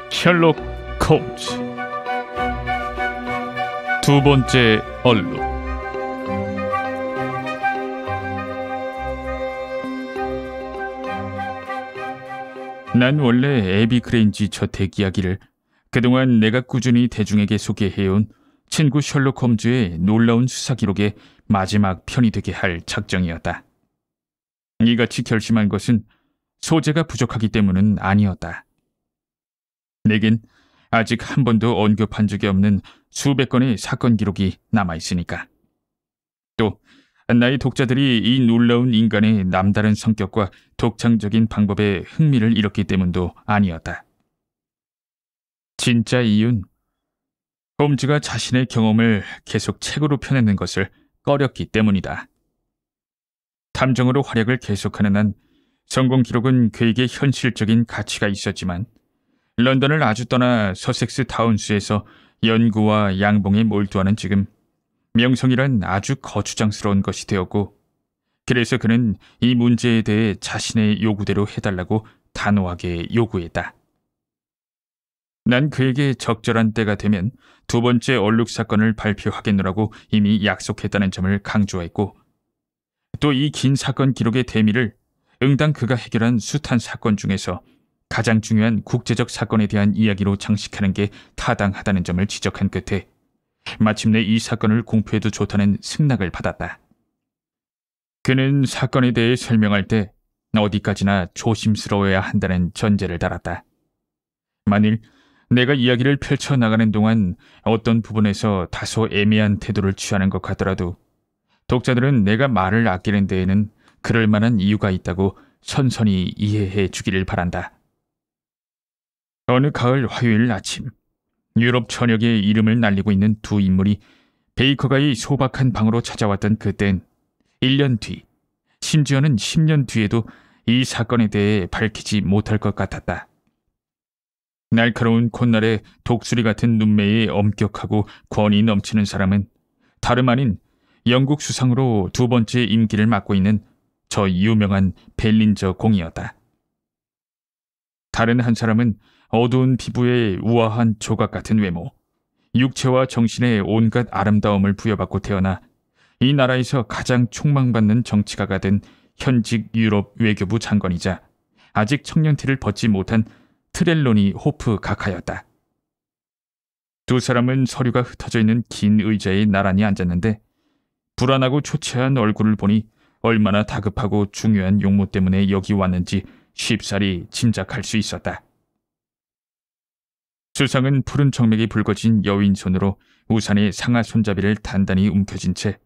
셜록 홈즈 두 번째 얼룩. 난 원래 애비 그레인지 저택 이야기를 그동안 내가 꾸준히 대중에게 소개해온 친구 셜록 홈즈의 놀라운 수사 기록의 마지막 편이 되게 할 작정이었다. 이같이 결심한 것은 소재가 부족하기 때문은 아니었다. 내겐 아직 한 번도 언급한 적이 없는 수백 건의 사건 기록이 남아있으니까. 또 나의 독자들이 이 놀라운 인간의 남다른 성격과 독창적인 방법에 흥미를 잃었기 때문도 아니었다. 진짜 이유는 홈즈가 자신의 경험을 계속 책으로 펴내는 것을 꺼렸기 때문이다. 탐정으로 활약을 계속하는 한 성공 기록은 그에게 현실적인 가치가 있었지만 런던을 아주 떠나 서섹스 타운스에서 연구와 양봉에 몰두하는 지금 명성이란 아주 거추장스러운 것이 되었고, 그래서 그는 이 문제에 대해 자신의 요구대로 해달라고 단호하게 요구했다. 난 그에게 적절한 때가 되면 두 번째 얼룩 사건을 발표하겠노라고 이미 약속했다는 점을 강조했고, 또 이 긴 사건 기록의 대미를 응당 그가 해결한 숱한 사건 중에서 가장 중요한 국제적 사건에 대한 이야기로 장식하는 게 타당하다는 점을 지적한 끝에 마침내 이 사건을 공표해도 좋다는 승낙을 받았다. 그는 사건에 대해 설명할 때 어디까지나 조심스러워야 한다는 전제를 달았다. 만일 내가 이야기를 펼쳐나가는 동안 어떤 부분에서 다소 애매한 태도를 취하는 것 같더라도 독자들은 내가 말을 아끼는 데에는 그럴 만한 이유가 있다고 선선히 이해해 주기를 바란다. 어느 가을 화요일 아침, 유럽 전역에 이름을 날리고 있는 두 인물이 베이커가의 소박한 방으로 찾아왔던 그땐 1년 뒤, 심지어는 10년 뒤에도 이 사건에 대해 밝히지 못할 것 같았다. 날카로운 콧날에 독수리 같은 눈매에 엄격하고 권위 넘치는 사람은 다름 아닌 영국 수상으로 두 번째 임기를 맡고 있는 저 유명한 벨린저 공이었다. 다른 한 사람은 어두운 피부에 우아한 조각 같은 외모, 육체와 정신에 온갖 아름다움을 부여받고 태어나 이 나라에서 가장 촉망받는 정치가가 된 현직 유럽 외교부 장관이자 아직 청년티를 벗지 못한 트렐로니 호프 각하였다. 두 사람은 서류가 흩어져 있는 긴 의자에 나란히 앉았는데 불안하고 초췌한 얼굴을 보니 얼마나 다급하고 중요한 용무 때문에 여기 왔는지 쉽사리 짐작할 수 있었다. 수상은 푸른 정맥이 붉어진 여인 손으로 우산의 상하 손잡이를 단단히 움켜쥔 채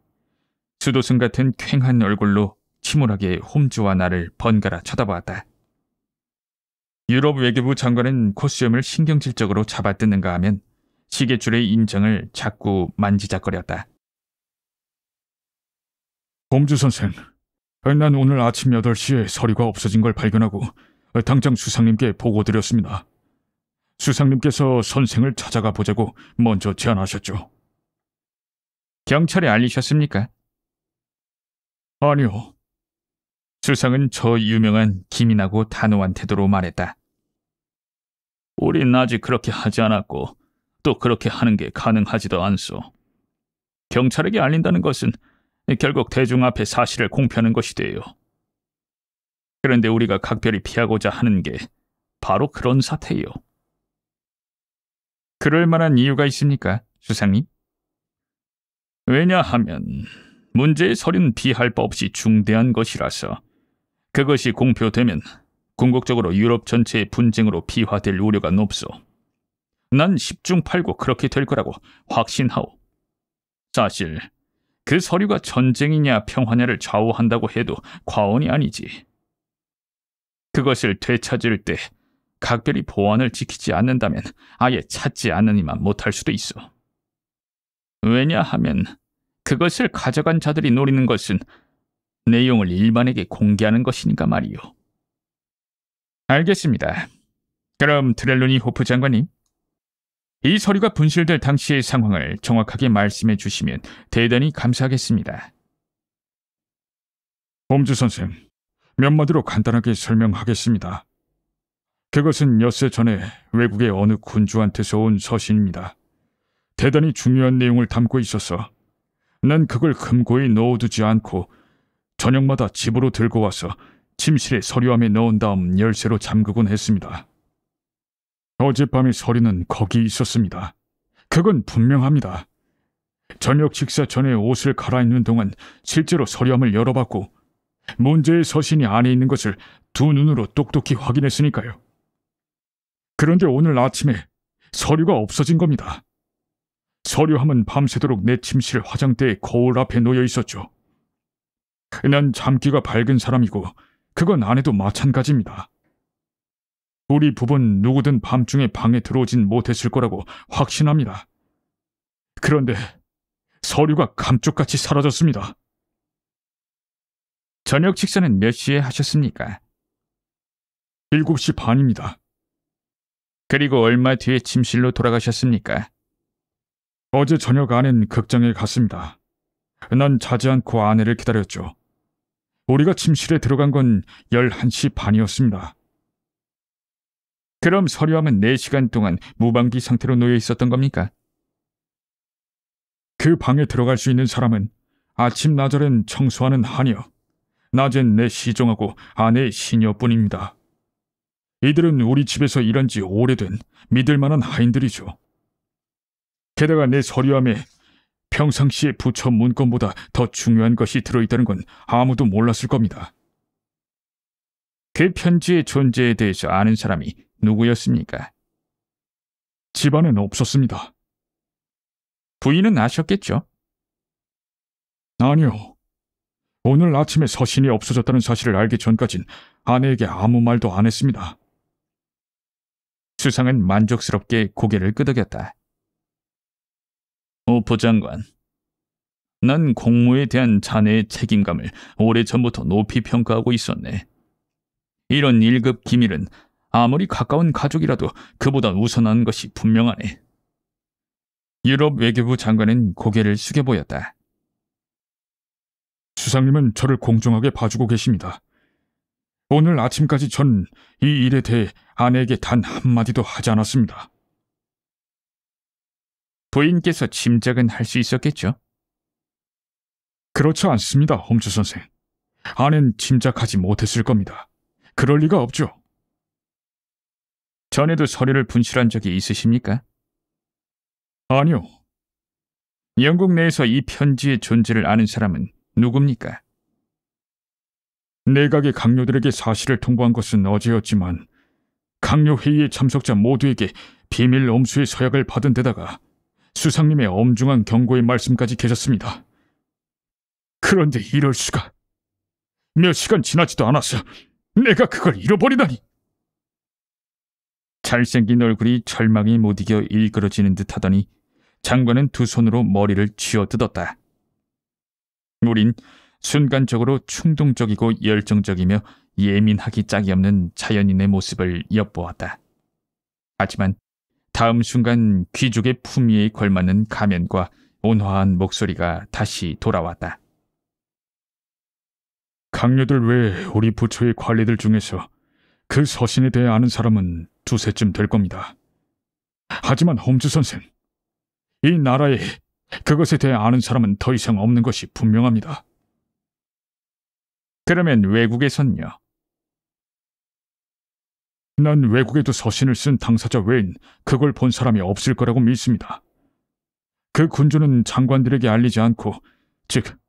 수도승 같은 퀭한 얼굴로 침울하게 홈즈와 나를 번갈아 쳐다보았다. 유럽 외교부 장관은 코스염을 신경질적으로 잡아뜯는가 하면 시계줄의 인장을 자꾸 만지작거렸다. 홈즈 선생, 난 오늘 아침 8시에 서류가 없어진 걸 발견하고 당장 수상님께 보고드렸습니다. 수상님께서 선생을 찾아가 보자고 먼저 제안하셨죠. 경찰에 알리셨습니까? 아니요. 수상은 저 유명한 기민하고 단호한 태도로 말했다. 우린 아직 그렇게 하지 않았고 또 그렇게 하는 게 가능하지도 않소. 경찰에게 알린다는 것은 결국 대중 앞에 사실을 공표하는 것이 돼요. 그런데 우리가 각별히 피하고자 하는 게 바로 그런 사태예요. 그럴 만한 이유가 있습니까, 수상님? 왜냐하면 문제의 서류는 비할 바 없이 중대한 것이라서 그것이 공표되면 궁극적으로 유럽 전체의 분쟁으로 비화될 우려가 높소. 난 10중 8구 그렇게 될 거라고 확신하오. 사실 그 서류가 전쟁이냐 평화냐를 좌우한다고 해도 과언이 아니지. 그것을 되찾을 때 각별히 보안을 지키지 않는다면 아예 찾지 않으니만 못할 수도 있어. 왜냐하면 그것을 가져간 자들이 노리는 것은 내용을 일반에게 공개하는 것이니까 말이요. 알겠습니다. 그럼 트렐로니 호프 장관님, 이 서류가 분실될 당시의 상황을 정확하게 말씀해 주시면 대단히 감사하겠습니다. 홈즈 선생, 몇 마디로 간단하게 설명하겠습니다. 그것은 엿새 전에 외국의 어느 군주한테서 온 서신입니다. 대단히 중요한 내용을 담고 있어서 난 그걸 금고에 넣어두지 않고 저녁마다 집으로 들고 와서 침실에 서류함에 넣은 다음 열쇠로 잠그곤 했습니다. 어젯밤의 서류는 거기 있었습니다. 그건 분명합니다. 저녁 식사 전에 옷을 갈아입는 동안 실제로 서류함을 열어봤고 문제의 서신이 안에 있는 것을 두 눈으로 똑똑히 확인했으니까요. 그런데 오늘 아침에 서류가 없어진 겁니다. 서류함은 밤새도록 내 침실 화장대의 거울 앞에 놓여 있었죠. 난 잠귀가 밝은 사람이고 그건 아내도 마찬가지입니다. 우리 부부는 누구든 밤중에 방에 들어오진 못했을 거라고 확신합니다. 그런데 서류가 감쪽같이 사라졌습니다. 저녁 식사는 몇 시에 하셨습니까? 7시 반입니다. 그리고 얼마 뒤에 침실로 돌아가셨습니까? 어제 저녁 아내는 극장에 갔습니다. 난 자지 않고 아내를 기다렸죠. 우리가 침실에 들어간 건 11시 반이었습니다. 그럼 서류함은 4시간 동안 무방비 상태로 놓여 있었던 겁니까? 그 방에 들어갈 수 있는 사람은 아침 나절엔 청소하는 하녀, 낮엔 내 시종하고 아내의 시녀뿐입니다. 이들은 우리 집에서 일한 지 오래된 믿을 만한 하인들이죠. 게다가 내 서류함에 평상시의 부처 문건보다 더 중요한 것이 들어있다는 건 아무도 몰랐을 겁니다. 그 편지의 존재에 대해서 아는 사람이 누구였습니까? 집안엔 없었습니다. 부인은 아셨겠죠? 아니요. 오늘 아침에 서신이 없어졌다는 사실을 알기 전까진 아내에게 아무 말도 안 했습니다. 수상은 만족스럽게 고개를 끄덕였다. 오 부장관, 난 공무에 대한 자네의 책임감을 오래전부터 높이 평가하고 있었네. 이런 1급 기밀은 아무리 가까운 가족이라도 그보다 우선한 것이 분명하네. 유럽 외교부 장관은 고개를 숙여 보였다. 수상님은 저를 공정하게 봐주고 계십니다. 오늘 아침까지 전 이 일에 대해 아내에게 단 한마디도 하지 않았습니다. 부인께서 짐작은 할 수 있었겠죠? 그렇지 않습니다, 홈즈 선생. 아내는 짐작하지 못했을 겁니다. 그럴 리가 없죠. 전에도 서류를 분실한 적이 있으십니까? 아니요. 영국 내에서 이 편지의 존재를 아는 사람은 누굽니까? 내각의 강요들에게 사실을 통보한 것은 어제였지만 강요 회의의 참석자 모두에게 비밀 엄수의 서약을 받은 데다가 수상님의 엄중한 경고의 말씀까지 계셨습니다. 그런데 이럴 수가. 몇 시간 지나지도 않았어. 내가 그걸 잃어버리다니. 잘생긴 얼굴이 절망에 못 이겨 일그러지는 듯 하더니 장관은 두 손으로 머리를 쥐어뜯었다. 우린 순간적으로 충동적이고 열정적이며 예민하기 짝이 없는 자연인의 모습을 엿보았다. 하지만 다음 순간 귀족의 품위에 걸맞는 가면과 온화한 목소리가 다시 돌아왔다. 강요들 외에 우리 부처의 관리들 중에서 그 서신에 대해 아는 사람은 두세쯤 될 겁니다. 하지만 홈즈 선생, 이 나라에 그것에 대해 아는 사람은 더 이상 없는 것이 분명합니다. 그러면 외국에선요? 난 외국에도 서신을 쓴 당사자 외엔 그걸 본 사람이 없을 거라고 믿습니다. 그 군주는 장관들에게 알리지 않고, 즉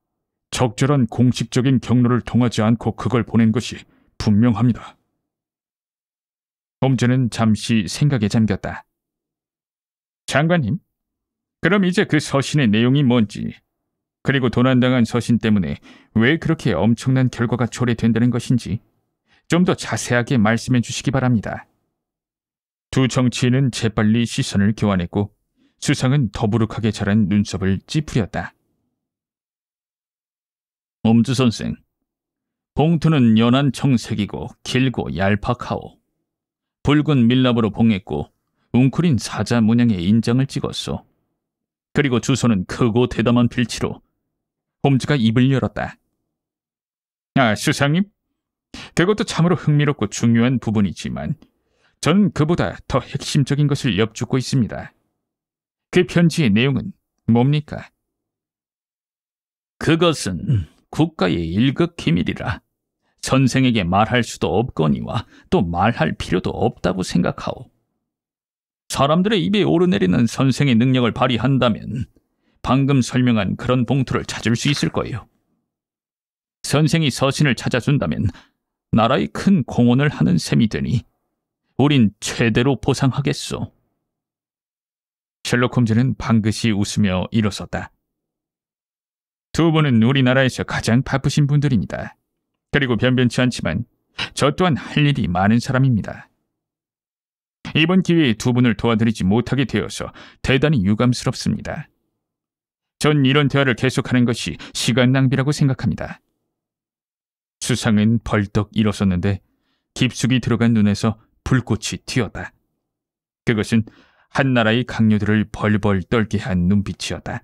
적절한 공식적인 경로를 통하지 않고 그걸 보낸 것이 분명합니다. 홈즈는 잠시 생각에 잠겼다. 장관님, 그럼 이제 그 서신의 내용이 뭔지, 그리고 도난당한 서신 때문에 왜 그렇게 엄청난 결과가 초래된다는 것인지 좀 더 자세하게 말씀해 주시기 바랍니다. 두 정치인은 재빨리 시선을 교환했고 수상은 더부룩하게 자란 눈썹을 찌푸렸다. 홈즈 선생, 봉투는 연한 청색이고 길고 얄팍하오. 붉은 밀랍으로 봉했고 웅크린 사자 문양의 인장을 찍었소. 그리고 주소는 크고 대담한 필치로. 홈즈가 입을 열었다. 아, 수상님? 그것도 참으로 흥미롭고 중요한 부분이지만 저는 그보다 더 핵심적인 것을 엿듣고 있습니다. 그 편지의 내용은 뭡니까? 그것은 국가의 일극 기밀이라 선생에게 말할 수도 없거니와 또 말할 필요도 없다고 생각하오. 사람들의 입에 오르내리는 선생의 능력을 발휘한다면 방금 설명한 그런 봉투를 찾을 수 있을 거예요. 선생이 서신을 찾아준다면 나라에 큰 공헌을 하는 셈이 되니 우린 최대로 보상하겠소. 셜록 홈즈는 방긋이 웃으며 일어섰다. 두 분은 우리나라에서 가장 바쁘신 분들입니다. 그리고 변변치 않지만 저 또한 할 일이 많은 사람입니다. 이번 기회에 두 분을 도와드리지 못하게 되어서 대단히 유감스럽습니다. 전 이런 대화를 계속하는 것이 시간 낭비라고 생각합니다. 수상은 벌떡 일어섰는데 깊숙이 들어간 눈에서 불꽃이 튀었다. 그것은 한나라의 강요들을 벌벌 떨게 한 눈빛이었다.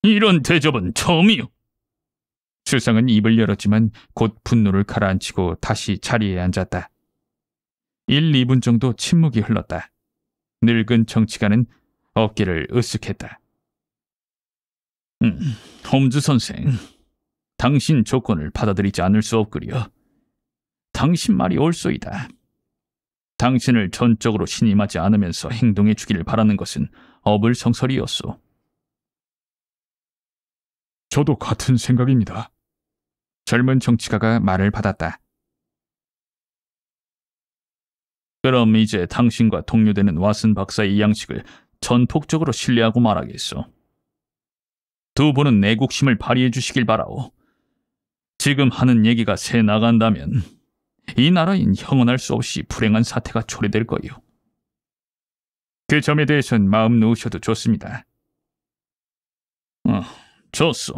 이런 대접은 처음이요. 수상은 입을 열었지만 곧 분노를 가라앉히고 다시 자리에 앉았다. 1, 2분 정도 침묵이 흘렀다. 늙은 정치가는 어깨를 으쓱했다. 홈즈 선생, 당신 조건을 받아들이지 않을 수 없구려. 당신 말이 옳소이다. 당신을 전적으로 신임하지 않으면서 행동해 주기를 바라는 것은 어불성설이었소. 저도 같은 생각입니다. 젊은 정치가가 말을 받았다. 그럼 이제 당신과 동료되는 왓슨 박사의 이 양식을 전폭적으로 신뢰하고 말하겠소. 두 분은 애국심을 발휘해 주시길 바라오. 지금 하는 얘기가 새 나간다면 이 나라인 형언할 수 없이 불행한 사태가 초래될 거요. 그 점에 대해선 마음 놓으셔도 좋습니다. 좋소.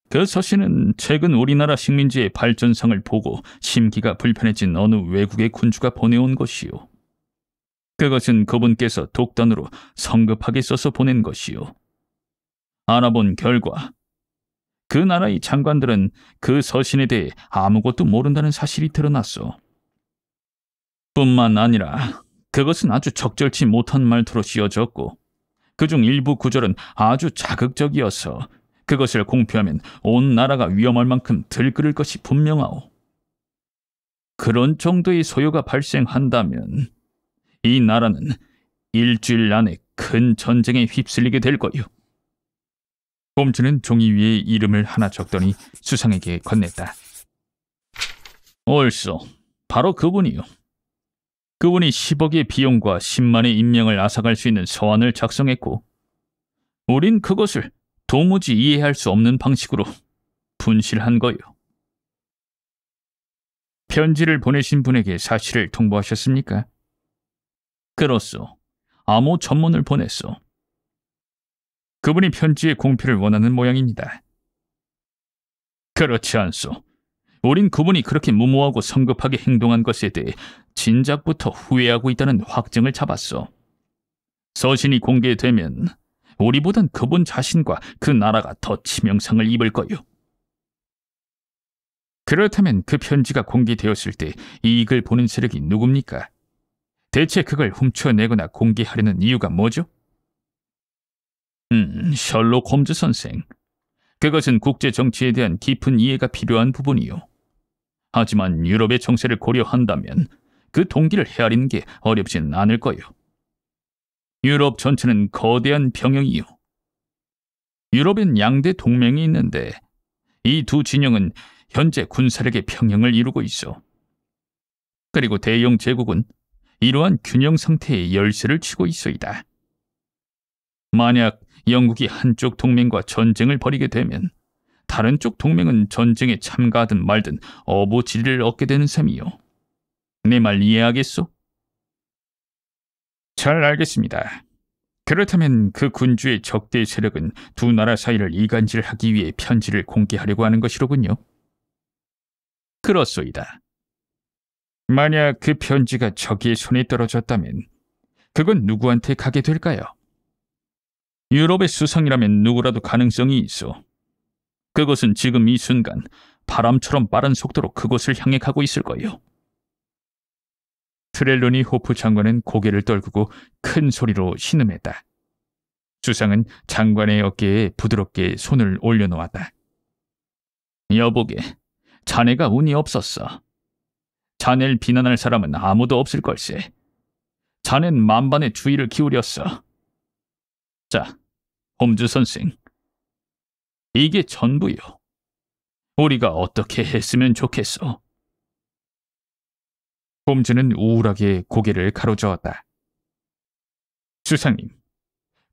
그 서신은 최근 우리나라 식민지의 발전상을 보고 심기가 불편해진 어느 외국의 군주가 보내온 것이요. 그것은 그분께서 독단으로 성급하게 써서 보낸 것이요. 알아본 결과 그 나라의 장관들은 그 서신에 대해 아무것도 모른다는 사실이 드러났소. 뿐만 아니라 그것은 아주 적절치 못한 말투로 씌어졌고 그중 일부 구절은 아주 자극적이어서 그것을 공표하면 온 나라가 위험할 만큼 들끓을 것이 분명하오. 그런 정도의 소요가 발생한다면 이 나라는 일주일 안에 큰 전쟁에 휩쓸리게 될 거요. 홈즈는 종이 위에 이름을 하나 적더니 수상에게 건넸다. 옳소. 바로 그분이요. 그분이 10억의 비용과 10만의 인명을 앗아갈 수 있는 서한을 작성했고 우린 그것을 도무지 이해할 수 없는 방식으로 분실한 거요. 편지를 보내신 분에게 사실을 통보하셨습니까? 그렇소. 암호 전문을 보냈소. 그분이 편지의 공표를 원하는 모양입니다. 그렇지 않소. 우린 그분이 그렇게 무모하고 성급하게 행동한 것에 대해 진작부터 후회하고 있다는 확증을 잡았소. 서신이 공개되면 우리보단 그분 자신과 그 나라가 더 치명상을 입을 거요. 그렇다면 그 편지가 공개되었을 때 이익을 보는 세력이 누굽니까? 대체 그걸 훔쳐내거나 공개하려는 이유가 뭐죠? 셜록 홈즈 선생. 그것은 국제 정치에 대한 깊은 이해가 필요한 부분이요. 하지만 유럽의 정세를 고려한다면 그 동기를 헤아리는 게 어렵진 않을 거요. 유럽 전체는 거대한 병영이요. 유럽엔 양대 동맹이 있는데 이 두 진영은 현재 군사력의 평형을 이루고 있어. 그리고 대영 제국은 이러한 균형 상태의 열쇠를 치고 있어이다. 만약 영국이 한쪽 동맹과 전쟁을 벌이게 되면 다른 쪽 동맹은 전쟁에 참가하든 말든 어부지리를 얻게 되는 셈이요. 내 말 이해하겠소? 잘 알겠습니다. 그렇다면 그 군주의 적대 세력은 두 나라 사이를 이간질하기 위해 편지를 공개하려고 하는 것이로군요. 그렇소이다. 만약 그 편지가 적의 손에 떨어졌다면 그건 누구한테 가게 될까요? 유럽의 수상이라면 누구라도 가능성이 있어. 그것은 지금 이 순간 바람처럼 빠른 속도로 그곳을 향해 가고 있을 거예요. 트렐로니 호프 장관은 고개를 떨구고 큰 소리로 신음했다. 수상은 장관의 어깨에 부드럽게 손을 올려놓았다. 여보게, 자네가 운이 없었어. 자네를 비난할 사람은 아무도 없을 걸세. 자넨 만반의 주의를 기울였어. 자, 홈즈 선생. 이게 전부요. 우리가 어떻게 했으면 좋겠어? 홈즈는 우울하게 고개를 가로저었다. 수상님,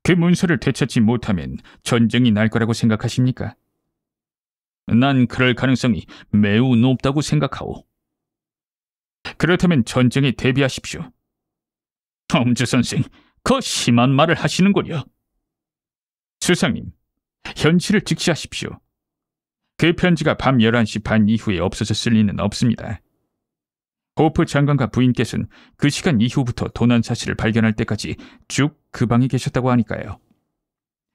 그 문서를 되찾지 못하면 전쟁이 날 거라고 생각하십니까? 난 그럴 가능성이 매우 높다고 생각하오. 그렇다면 전쟁에 대비하십시오. 홈즈 선생, 그 심한 말을 하시는군요. 수상님, 현실을 직시하십시오. 그 편지가 밤 11시 반 이후에 없어졌을 리는 없습니다. 호프 장관과 부인께서는 그 시간 이후부터 도난 사실을 발견할 때까지 쭉 그 방에 계셨다고 하니까요.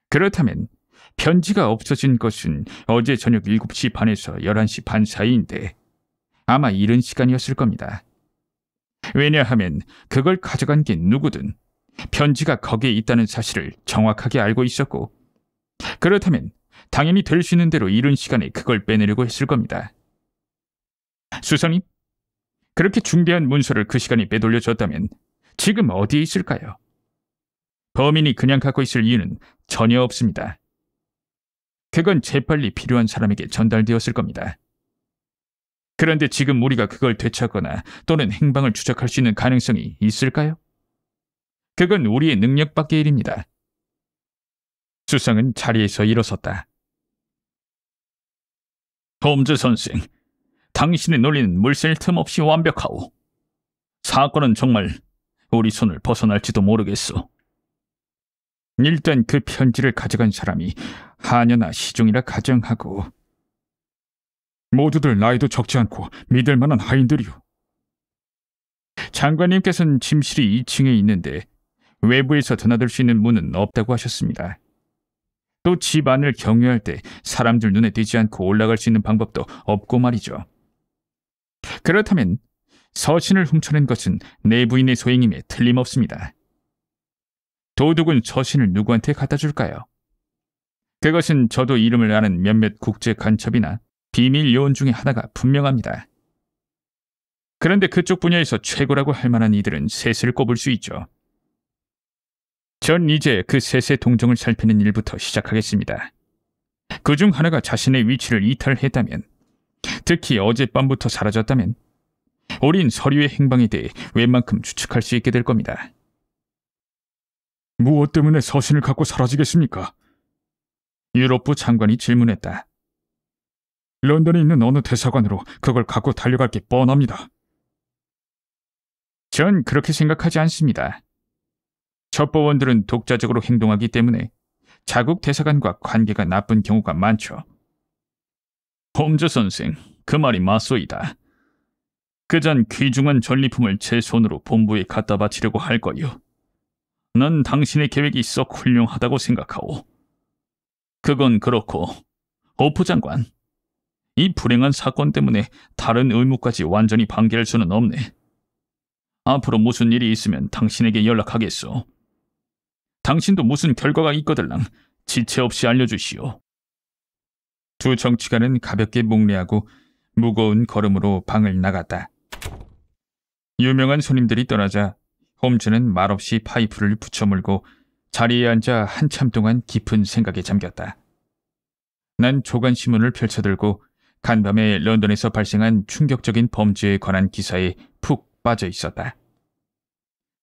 그렇다면 편지가 없어진 것은 어제 저녁 7시 반에서 11시 반 사이인데 아마 이른 시간이었을 겁니다. 왜냐하면 그걸 가져간 게 누구든 편지가 거기에 있다는 사실을 정확하게 알고 있었고, 그렇다면 당연히 될 수 있는 대로 이른 시간에 그걸 빼내려고 했을 겁니다. 수상님, 그렇게 중대한 문서를 그 시간에 빼돌려줬다면 지금 어디에 있을까요? 범인이 그냥 갖고 있을 이유는 전혀 없습니다. 그건 재빨리 필요한 사람에게 전달되었을 겁니다. 그런데 지금 우리가 그걸 되찾거나 또는 행방을 추적할 수 있는 가능성이 있을까요? 그건 우리의 능력 밖의 일입니다. 수상은 자리에서 일어섰다. 홈즈 선생, 당신의 논리는 물샐 틈 없이 완벽하오. 사건은 정말 우리 손을 벗어날지도 모르겠소. 일단 그 편지를 가져간 사람이 하녀나 시종이라 가정하고, 모두들 나이도 적지 않고 믿을 만한 하인들이요. 장관님께서는 침실이 2층에 있는데 외부에서 드나들 수 있는 문은 없다고 하셨습니다. 또 집 안을 경유할 때 사람들 눈에 띄지 않고 올라갈 수 있는 방법도 없고 말이죠. 그렇다면 서신을 훔쳐낸 것은 내부인의 소행임에 틀림없습니다. 도둑은 서신을 누구한테 갖다 줄까요? 그것은 저도 이름을 아는 몇몇 국제 간첩이나 비밀 요원 중에 하나가 분명합니다. 그런데 그쪽 분야에서 최고라고 할 만한 이들은 셋을 꼽을 수 있죠. 전 이제 그 셋의 동정을 살피는 일부터 시작하겠습니다. 그중 하나가 자신의 위치를 이탈했다면, 특히 어젯밤부터 사라졌다면, 우린 서류의 행방에 대해 웬만큼 추측할 수 있게 될 겁니다. 무엇 때문에 서신을 갖고 사라지겠습니까? 유럽부 장관이 질문했다. 런던에 있는 어느 대사관으로 그걸 갖고 달려갈 게 뻔합니다. 전 그렇게 생각하지 않습니다. 첩보원들은 독자적으로 행동하기 때문에 자국 대사관과 관계가 나쁜 경우가 많죠. 홈즈 선생, 그 말이 맞소이다. 그전 귀중한 전리품을 제 손으로 본부에 갖다 바치려고 할 거요. 난 당신의 계획이 썩 훌륭하다고 생각하오. 그건 그렇고, 호프 장관, 이 불행한 사건 때문에 다른 의무까지 완전히 방기할 수는 없네. 앞으로 무슨 일이 있으면 당신에게 연락하겠소. 당신도 무슨 결과가 있거들랑 지체 없이 알려주시오. 두 정치관은 가볍게 목례하고 무거운 걸음으로 방을 나갔다. 유명한 손님들이 떠나자 홈즈는 말없이 파이프를 붙여물고 자리에 앉아 한참 동안 깊은 생각에 잠겼다. 난 조간신문을 펼쳐들고 간밤에 런던에서 발생한 충격적인 범죄에 관한 기사에 푹 빠져 있었다.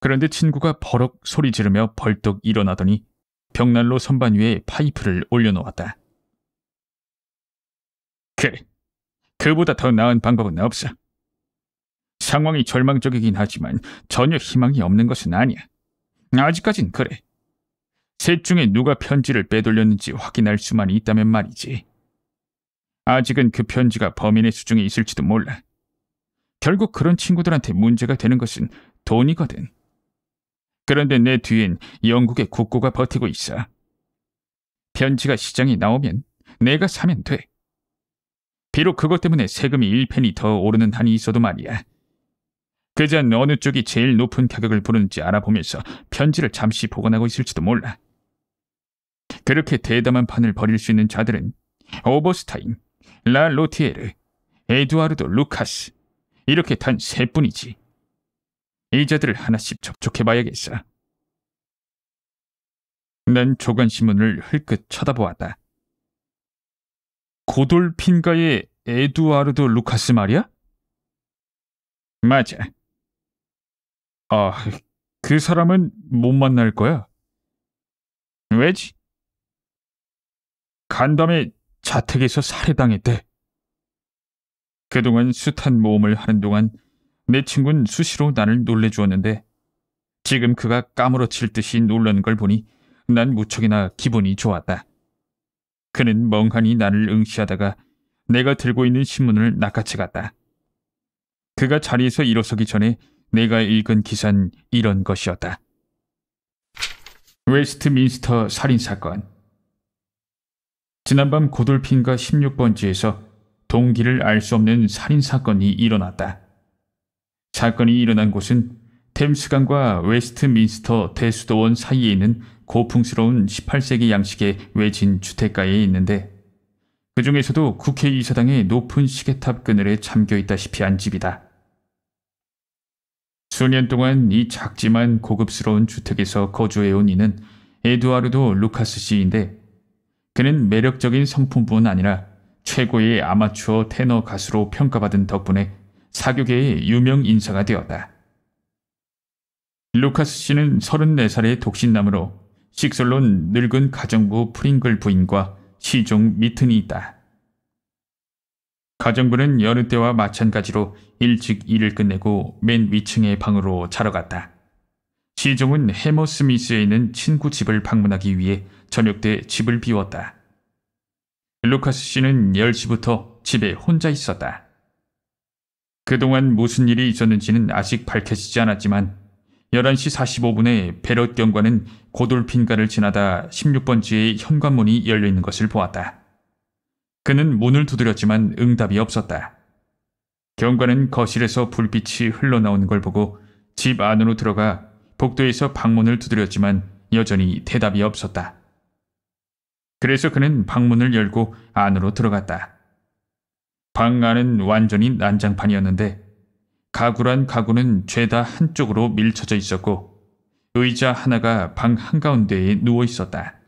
그런데 친구가 버럭 소리 지르며 벌떡 일어나더니 벽난로 선반 위에 파이프를 올려놓았다. 그래, 그보다 더 나은 방법은 없어. 상황이 절망적이긴 하지만 전혀 희망이 없는 것은 아니야. 아직까진 그래. 셋 중에 누가 편지를 빼돌렸는지 확인할 수만 있다면 말이지. 아직은 그 편지가 범인의 수중에 있을지도 몰라. 결국 그런 친구들한테 문제가 되는 것은 돈이거든. 그런데 내 뒤엔 영국의 국고가 버티고 있어. 편지가 시장에 나오면 내가 사면 돼. 비록 그것 때문에 세금이 1페니 더 오르는 한이 있어도 말이야. 그전 어느 쪽이 제일 높은 가격을 부르는지 알아보면서 편지를 잠시 보관하고 있을지도 몰라. 그렇게 대담한 판을 벌일 수 있는 자들은 오버스타인, 라 로티에르, 에두아르도 루카스, 이렇게 단 3뿐이지. 이 자들을 하나씩 접촉해봐야겠어. 난 조간신문을 흘끗 쳐다보았다. 고돌핀가의 에두아르도 루카스 말이야? 맞아. 아, 그 사람은 못 만날 거야? 왜지? 간담회 자택에서 살해당했대. 그동안 숱한 모험을 하는 동안 내 친구는 수시로 나를 놀래주었는데 지금 그가 까무러칠 듯이 놀라는 걸 보니 난 무척이나 기분이 좋았다. 그는 멍하니 나를 응시하다가 내가 들고 있는 신문을 낚아채 갔다. 그가 자리에서 일어서기 전에 내가 읽은 기사는 이런 것이었다. 웨스트민스터 살인사건. 지난밤 고돌핀가 16번지에서 동기를 알 수 없는 살인사건이 일어났다. 사건이 일어난 곳은 템스강과 웨스트민스터 대수도원 사이에 있는 고풍스러운 18세기 양식의 외진 주택가에 있는데 그 중에서도 국회의사당의 높은 시계탑 그늘에 잠겨있다시피 한 집이다. 수년 동안 이 작지만 고급스러운 주택에서 거주해온 이는 에두아르도 루카스 씨인데 그는 매력적인 성품뿐 아니라 최고의 아마추어 테너 가수로 평가받은 덕분에 사교계의 유명 인사가 되었다. 루카스 씨는 34살의 독신남으로 식솔론 늙은 가정부 프링글 부인과 시종 미튼이 있다. 가정부는 여느 때와 마찬가지로 일찍 일을 끝내고 맨 위층의 방으로 자러 갔다. 시종은 해머 스미스에 있는 친구 집을 방문하기 위해 저녁 때 집을 비웠다. 루카스 씨는 10시부터 집에 혼자 있었다. 그동안 무슨 일이 있었는지는 아직 밝혀지지 않았지만 11시 45분에 베럿 경관은 고돌핀가를 지나다 16번지의 현관문이 열려있는 것을 보았다. 그는 문을 두드렸지만 응답이 없었다. 경관은 거실에서 불빛이 흘러나오는 걸 보고 집 안으로 들어가 복도에서 방문을 두드렸지만 여전히 대답이 없었다. 그래서 그는 방문을 열고 안으로 들어갔다. 방 안은 완전히 난장판이었는데 가구란 가구는 죄다 한쪽으로 밀쳐져 있었고 의자 하나가 방 한가운데에 누워 있었다.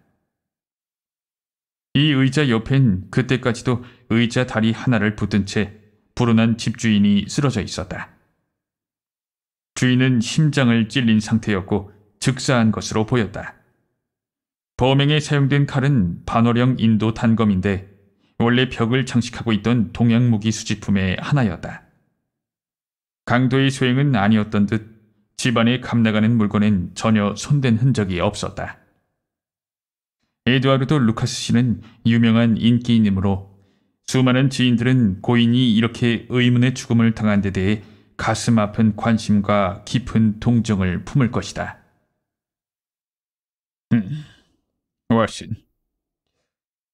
이 의자 옆엔 그때까지도 의자 다리 하나를 붙든 채 불운한 집주인이 쓰러져 있었다. 주인은 심장을 찔린 상태였고 즉사한 것으로 보였다. 범행에 사용된 칼은 반월형 인도 단검인데 원래 벽을 장식하고 있던 동양 무기 수집품의 하나였다. 강도의 소행은 아니었던 듯 집안에 감나가는 물건엔 전혀 손댄 흔적이 없었다. 에두아르도 루카스 씨는 유명한 인기인이므로 수많은 지인들은 고인이 이렇게 의문의 죽음을 당한 데 대해 가슴 아픈 관심과 깊은 동정을 품을 것이다. 왓슨,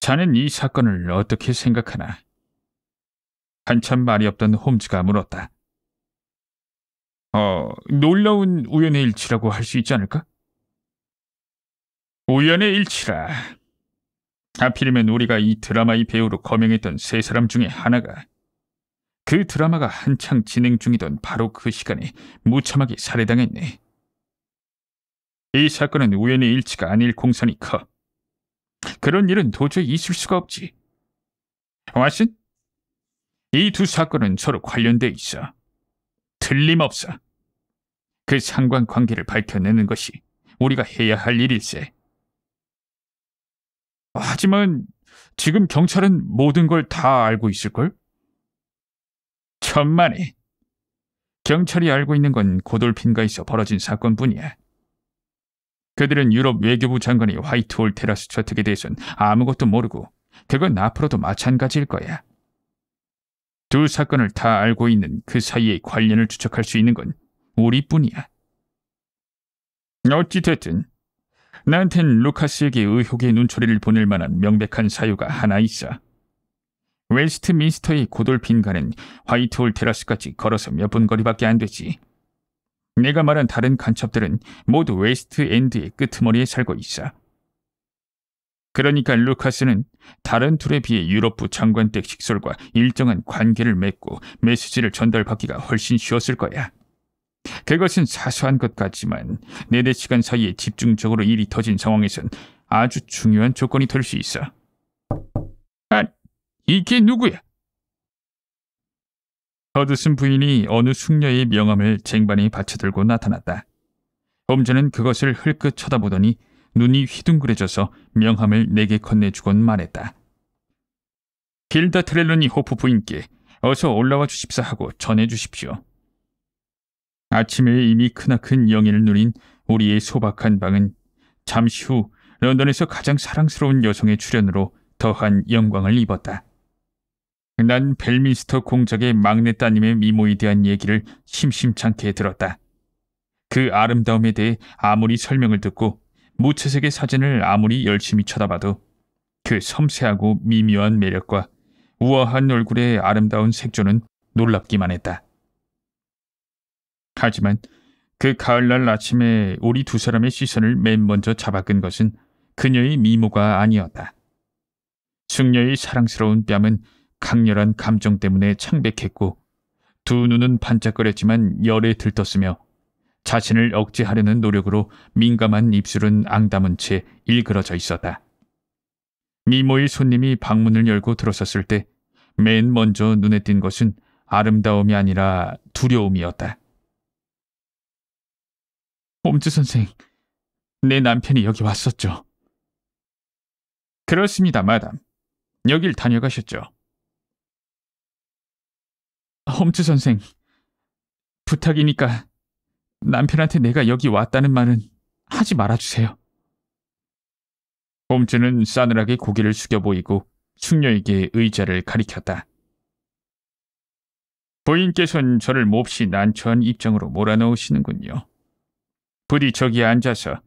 자넨 이 사건을 어떻게 생각하나? 한참 말이 없던 홈즈가 물었다. 놀라운 우연의 일치라고 할 수 있지 않을까? 우연의 일치라. 하필이면 우리가 이 드라마의 배우로 거명했던 3사람 중에 하나가 그 드라마가 한창 진행 중이던 바로 그 시간에 무참하게 살해당했네. 이 사건은 우연의 일치가 아닐 공산이 커. 그런 일은 도저히 있을 수가 없지. 왓슨? 이 두 사건은 서로 관련돼 있어. 틀림없어. 그 상관관계를 밝혀내는 것이 우리가 해야 할 일일세. 하지만 지금 경찰은 모든 걸 다 알고 있을걸? 천만에. 경찰이 알고 있는 건 고돌핀가에서 벌어진 사건뿐이야. 그들은 유럽 외교부 장관이 화이트홀 테라스 저택에 대해선 아무것도 모르고 그건 앞으로도 마찬가지일 거야. 두 사건을 다 알고 있는 그 사이의 관련을 추적할 수 있는 건 우리뿐이야. 어찌됐든 나한텐 루카스에게 의혹의 눈초리를 보낼 만한 명백한 사유가 하나 있어. 웨스트민스터의 고돌핀가는 화이트홀 테라스까지 걸어서 몇 분 거리밖에 안 되지. 내가 말한 다른 간첩들은 모두 웨스트엔드의 끄트머리에 살고 있어. 그러니까 루카스는 다른 둘에 비해 유럽부 장관댁 식솔과 일정한 관계를 맺고 메시지를 전달받기가 훨씬 쉬웠을 거야. 그것은 사소한 것 같지만 4-4시간 사이에 집중적으로 일이 터진 상황에선 아주 중요한 조건이 될 수 있어. 아, 이게 누구야? 허드슨 부인이 어느 숙녀의 명함을 쟁반에 받쳐들고 나타났다. 홈즈는 그것을 흘끗 쳐다보더니 눈이 휘둥그레져서 명함을 내게 건네주곤 말했다. 길다 트렐로니 호프 부인께 어서 올라와 주십사 하고 전해주십시오. 아침에 이미 크나큰 영예를 누린 우리의 소박한 방은 잠시 후 런던에서 가장 사랑스러운 여성의 출연으로 더한 영광을 입었다. 난 벨민스터 공작의 막내 따님의 미모에 대한 얘기를 심심찮게 들었다. 그 아름다움에 대해 아무리 설명을 듣고 무채색의 사진을 아무리 열심히 쳐다봐도 그 섬세하고 미묘한 매력과 우아한 얼굴의 아름다운 색조는 놀랍기만 했다. 하지만 그 가을날 아침에 우리 두 사람의 시선을 맨 먼저 잡아끈 것은 그녀의 미모가 아니었다. 숙녀의 사랑스러운 뺨은 강렬한 감정 때문에 창백했고 두 눈은 반짝거렸지만 열에 들떴으며 자신을 억제하려는 노력으로 민감한 입술은 앙담은 채 일그러져 있었다. 미모의 손님이 방문을 열고 들어섰을 때 맨 먼저 눈에 띈 것은 아름다움이 아니라 두려움이었다. 홈즈 선생, 내 남편이 여기 왔었죠. 그렇습니다, 마담. 여길 다녀가셨죠. 홈즈 선생, 부탁이니까 남편한테 내가 여기 왔다는 말은 하지 말아주세요. 홈즈는 싸늘하게 고개를 숙여 보이고 숙녀에게 의자를 가리켰다. 부인께서는 저를 몹시 난처한 입장으로 몰아넣으시는군요. 부디 저기에 앉아서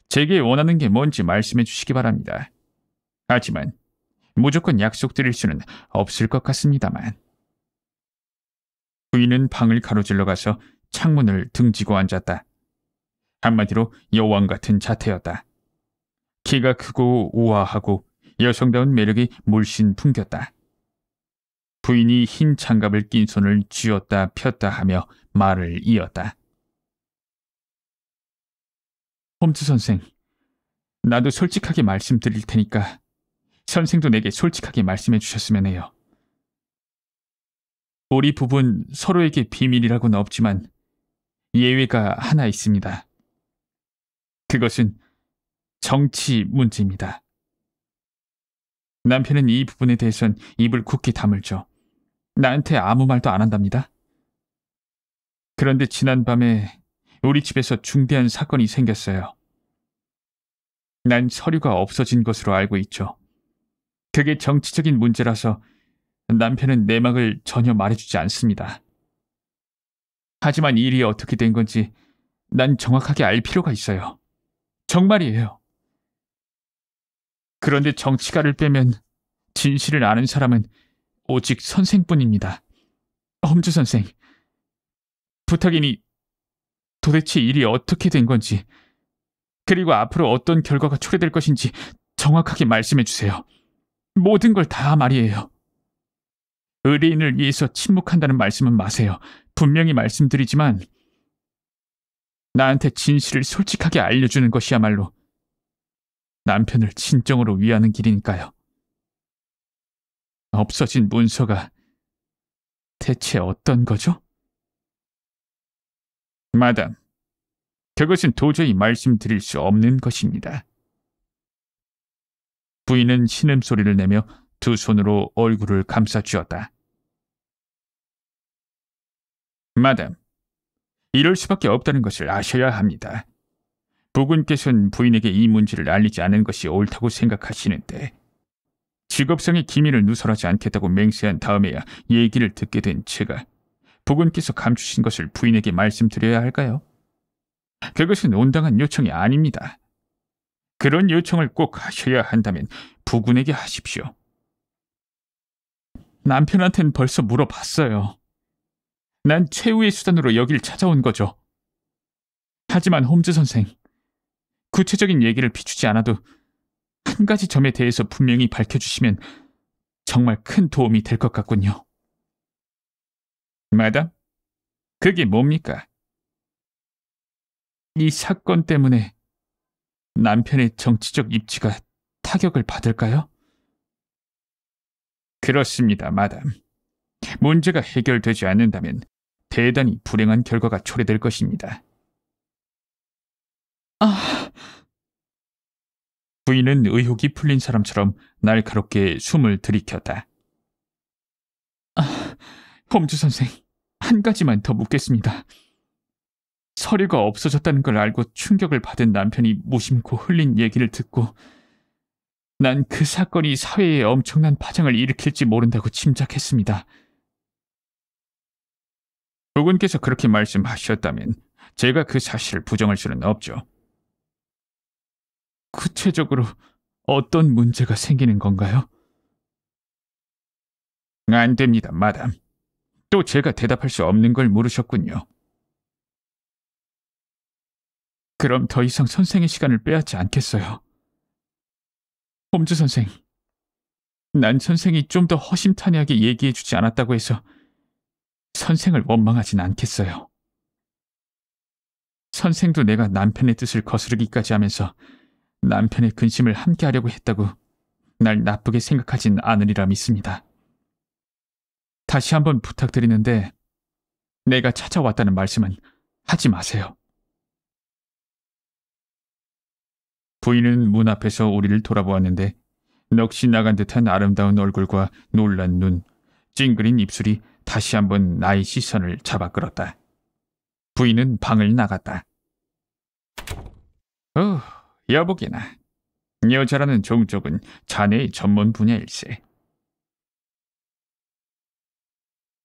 제게 원하는 게 뭔지 말씀해 주시기 바랍니다. 하지만 무조건 약속드릴 수는 없을 것 같습니다만. 부인은 방을 가로질러 가서 창문을 등지고 앉았다. 한마디로 여왕 같은 자태였다. 키가 크고 우아하고 여성다운 매력이 물씬 풍겼다. 부인이 흰 장갑을 낀 손을 쥐었다 폈다 하며 말을 이었다. 홈즈 선생, 나도 솔직하게 말씀드릴 테니까 선생도 내게 솔직하게 말씀해 주셨으면 해요. 우리 부부는 서로에게 비밀이라고는 없지만 예외가 하나 있습니다. 그것은 정치 문제입니다. 남편은 이 부분에 대해선 입을 굳게 다물죠. 나한테 아무 말도 안 한답니다. 그런데 지난밤에 우리 집에서 중대한 사건이 생겼어요. 난 서류가 없어진 것으로 알고 있죠. 그게 정치적인 문제라서 남편은 내막을 전혀 말해주지 않습니다. 하지만 일이 어떻게 된 건지 난 정확하게 알 필요가 있어요. 정말이에요. 그런데 정치가를 빼면 진실을 아는 사람은 오직 선생뿐입니다. 홈즈 선생, 부탁이니 도대체 일이 어떻게 된 건지, 그리고 앞으로 어떤 결과가 초래될 것인지 정확하게 말씀해 주세요. 모든 걸 다 말이에요. 의뢰인을 위해서 침묵한다는 말씀은 마세요. 분명히 말씀드리지만 나한테 진실을 솔직하게 알려주는 것이야말로 남편을 진정으로 위하는 길이니까요. 없어진 문서가 대체 어떤 거죠? 마담, 그것은 도저히 말씀드릴 수 없는 것입니다. 부인은 신음소리를 내며 두 손으로 얼굴을 감싸쥐었다. 마담, 이럴 수밖에 없다는 것을 아셔야 합니다. 부군께서는 부인에게 이 문제를 알리지 않은 것이 옳다고 생각하시는데 직업상의 기밀을 누설하지 않겠다고 맹세한 다음에야 얘기를 듣게 된 제가 부군께서 감추신 것을 부인에게 말씀드려야 할까요? 그것은 온당한 요청이 아닙니다. 그런 요청을 꼭 하셔야 한다면 부군에게 하십시오. 남편한텐 벌써 물어봤어요. 난 최후의 수단으로 여길 찾아온 거죠. 하지만 홈즈 선생, 구체적인 얘기를 비추지 않아도 한 가지 점에 대해서 분명히 밝혀주시면 정말 큰 도움이 될 것 같군요. 마담, 그게 뭡니까? 이 사건 때문에 남편의 정치적 입지가 타격을 받을까요? 그렇습니다, 마담. 문제가 해결되지 않는다면 대단히 불행한 결과가 초래될 것입니다. 부인은 의혹이 풀린 사람처럼 날카롭게 숨을 들이켰다. 홈즈 선생, 한 가지만 더 묻겠습니다. 서류가 없어졌다는 걸 알고 충격을 받은 남편이 무심코 흘린 얘기를 듣고 난 그 사건이 사회에 엄청난 파장을 일으킬지 모른다고 짐작했습니다. 부군께서 그렇게 말씀하셨다면 제가 그 사실을 부정할 수는 없죠. 구체적으로 어떤 문제가 생기는 건가요? 안 됩니다, 마담. 또 제가 대답할 수 없는 걸 물으셨군요. 그럼 더 이상 선생의 시간을 빼앗지 않겠어요. 홈즈 선생, 난 선생이 좀 더 허심탄회하게 얘기해주지 않았다고 해서 선생을 원망하진 않겠어요. 선생도 내가 남편의 뜻을 거스르기까지 하면서 남편의 근심을 함께 하려고 했다고 날 나쁘게 생각하진 않으리라 믿습니다. 다시 한번 부탁드리는데 내가 찾아왔다는 말씀은 하지 마세요. 부인은 문 앞에서 우리를 돌아보았는데 넋이 나간 듯한 아름다운 얼굴과 놀란 눈, 찡그린 입술이 다시 한번 나의 시선을 잡아 끌었다. 부인은 방을 나갔다. 여보게나. 여자라는 종족은 자네의 전문 분야일세.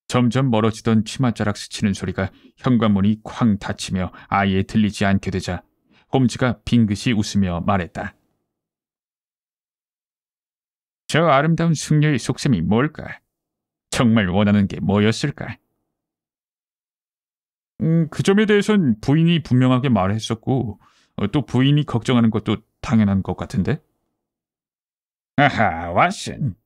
점점 멀어지던 치맛자락 스치는 소리가 현관문이 쾅 닫히며 아예 들리지 않게 되자 홈즈가 빙긋이 웃으며 말했다. 저 아름다운 숙녀의 속셈이 뭘까? 정말 원하는 게 뭐였을까? 그 점에 대해선 부인이 분명하게 말했었고 또 부인이 걱정하는 것도 당연한 것 같은데? 아하, 왓슨.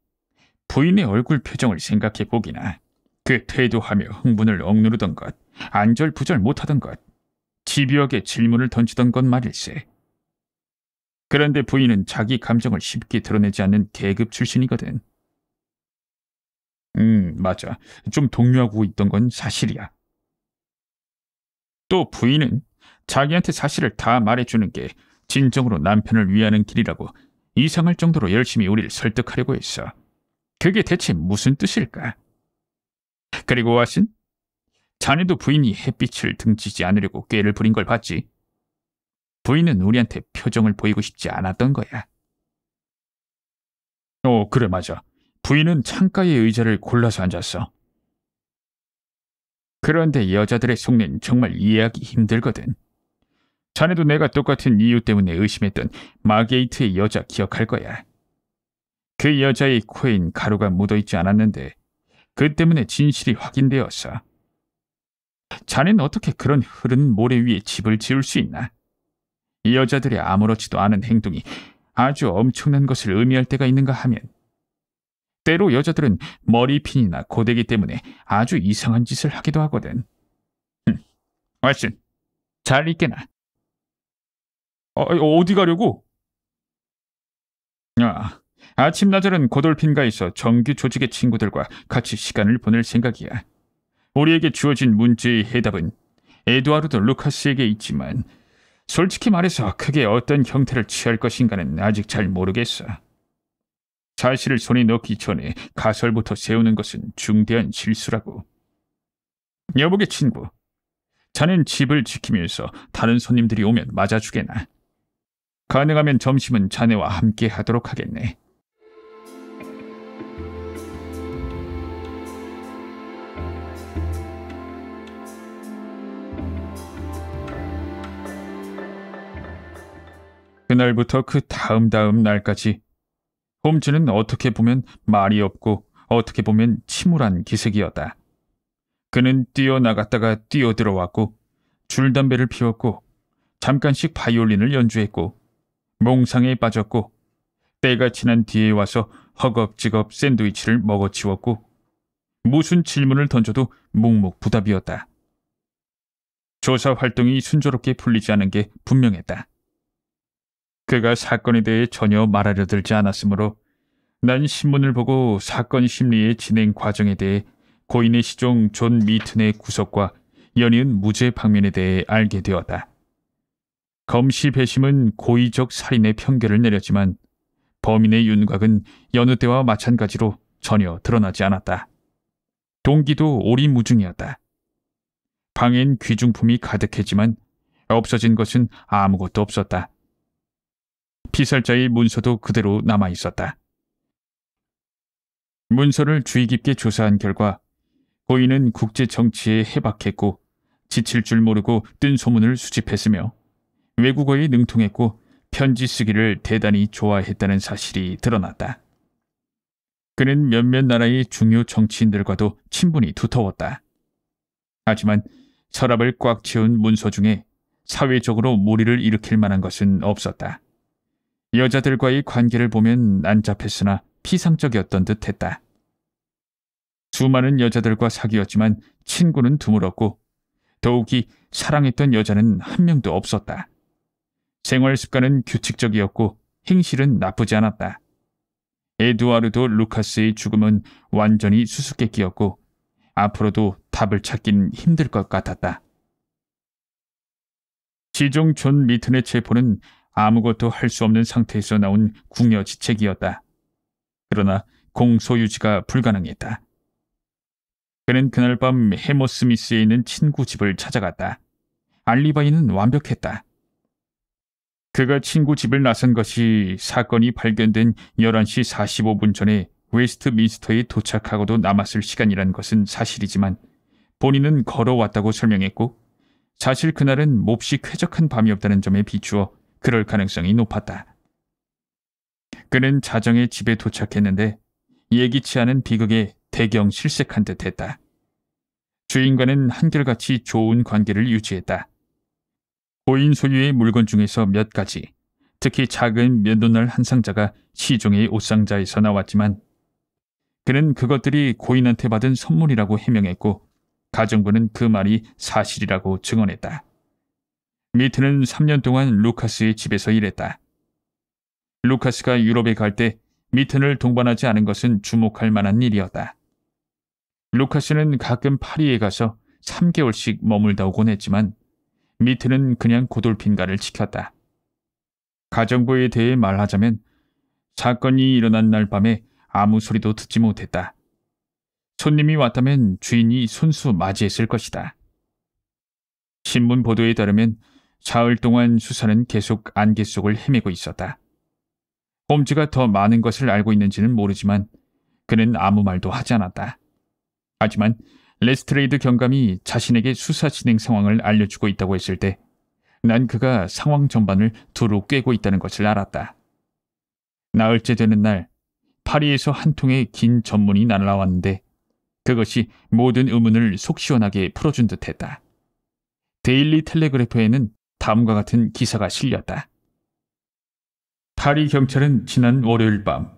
부인의 얼굴 표정을 생각해 보기나. 그 태도하며 흥분을 억누르던 것, 안절부절 못하던 것, 집요하게 질문을 던지던 것 말일세. 그런데 부인은 자기 감정을 쉽게 드러내지 않는 계급 출신이거든. 맞아. 좀 동요하고 있던 건 사실이야. 또 부인은 자기한테 사실을 다 말해주는 게 진정으로 남편을 위하는 길이라고 이상할 정도로 열심히 우리를 설득하려고 했어. 그게 대체 무슨 뜻일까? 그리고 왓슨? 자네도 부인이 햇빛을 등지지 않으려고 꾀를 부린 걸 봤지? 부인은 우리한테 표정을 보이고 싶지 않았던 거야. 그래 맞아. 부인은 창가의 의자를 골라서 앉았어. 그런데 여자들의 속내는 정말 이해하기 힘들거든. 자네도 내가 똑같은 이유 때문에 의심했던 마게이트의 여자 기억할 거야. 그 여자의 코엔 가루가 묻어있지 않았는데 그 때문에 진실이 확인되었어. 자네는 어떻게 그런 흐르는 모래 위에 집을 지을 수 있나? 이 여자들의 아무렇지도 않은 행동이 아주 엄청난 것을 의미할 때가 있는가 하면 때로 여자들은 머리핀이나 고데기 때문에 아주 이상한 짓을 하기도 하거든. 왓슨, 잘 있게나. 어디 가려고? 아침나절은 고돌핀가에서 정규 조직의 친구들과 같이 시간을 보낼 생각이야. 우리에게 주어진 문제의 해답은 에두아르도 루카스에게 있지만 솔직히 말해서 크게 어떤 형태를 취할 것인가는 아직 잘 모르겠어. 사실을 손에 넣기 전에 가설부터 세우는 것은 중대한 실수라고. 여보게 친구, 자넨 집을 지키면서 다른 손님들이 오면 맞아주게나. 가능하면 점심은 자네와 함께 하도록 하겠네. 그날부터 그 다음 날까지 홈즈는 어떻게 보면 말이 없고 어떻게 보면 침울한 기색이었다. 그는 뛰어나갔다가 뛰어들어왔고 줄담배를 피웠고 잠깐씩 바이올린을 연주했고 몽상에 빠졌고 때가 지난 뒤에 와서 허겁지겁 샌드위치를 먹어치웠고 무슨 질문을 던져도 묵묵부답이었다. 조사 활동이 순조롭게 풀리지 않은 게 분명했다. 그가 사건에 대해 전혀 말하려 들지 않았으므로 난 신문을 보고 사건 심리의 진행 과정에 대해 고인의 시종 존 미튼의 구속과 연이은 무죄 방면에 대해 알게 되었다. 검시 배심은 고의적 살인의 편결을 내렸지만 범인의 윤곽은 여느 때와 마찬가지로 전혀 드러나지 않았다. 동기도 오리무중이었다. 방엔 귀중품이 가득했지만 없어진 것은 아무것도 없었다. 피살자의 문서도 그대로 남아있었다. 문서를 주의 깊게 조사한 결과 고인은 국제 정치에 해박했고 지칠 줄 모르고 뜬 소문을 수집했으며 외국어에 능통했고 편지 쓰기를 대단히 좋아했다는 사실이 드러났다. 그는 몇몇 나라의 중요 정치인들과도 친분이 두터웠다. 하지만 서랍을 꽉 채운 문서 중에 사회적으로 무리를 일으킬 만한 것은 없었다. 여자들과의 관계를 보면 난잡했으나 피상적이었던 듯했다. 수많은 여자들과 사귀었지만 친구는 드물었고 더욱이 사랑했던 여자는 한 명도 없었다. 생활 습관은 규칙적이었고 행실은 나쁘지 않았다. 에두아르도 루카스의 죽음은 완전히 수수께끼였고 앞으로도 답을 찾긴 힘들 것 같았다. 시종 존 미튼의 체포는 아무것도 할 수 없는 상태에서 나온 궁여지책이었다. 그러나 공소유지가 불가능했다. 그는 그날 밤 해머 스미스에 있는 친구 집을 찾아갔다. 알리바이는 완벽했다. 그가 친구 집을 나선 것이 사건이 발견된 11시 45분 전에 웨스트민스터에 도착하고도 남았을 시간이란 것은 사실이지만 본인은 걸어왔다고 설명했고 사실 그날은 몹시 쾌적한 밤이었다는 점에 비추어 그럴 가능성이 높았다. 그는 자정에 집에 도착했는데 예기치 않은 비극에 대경 실색한 듯했다. 주인과는 한결같이 좋은 관계를 유지했다. 고인 소유의 물건 중에서 몇 가지, 특히 작은 면도날 한 상자가 시종의 옷상자에서 나왔지만 그는 그것들이 고인한테 받은 선물이라고 해명했고 가정부는 그 말이 사실이라고 증언했다. 미트는 3년 동안 루카스의 집에서 일했다. 루카스가 유럽에 갈 때 미튼을 동반하지 않은 것은 주목할 만한 일이었다. 루카스는 가끔 파리에 가서 3개월씩 머물다 오곤 했지만 미트는 그냥 고돌핀가를 지켰다. 가정부에 대해 말하자면 사건이 일어난 날 밤에 아무 소리도 듣지 못했다. 손님이 왔다면 주인이 손수 맞이했을 것이다. 신문 보도에 따르면 사흘 동안 수사는 계속 안개 속을 헤매고 있었다. 홈즈가 더 많은 것을 알고 있는지는 모르지만 그는 아무 말도 하지 않았다. 하지만 레스트레이드 경감이 자신에게 수사 진행 상황을 알려주고 있다고 했을 때 난 그가 상황 전반을 두루 꿰고 있다는 것을 알았다. 나흘째 되는 날 파리에서 한 통의 긴 전문이 날아왔는데 그것이 모든 의문을 속 시원하게 풀어준 듯했다. 데일리 텔레그래프에는 다음과 같은 기사가 실렸다. 파리 경찰은 지난 월요일 밤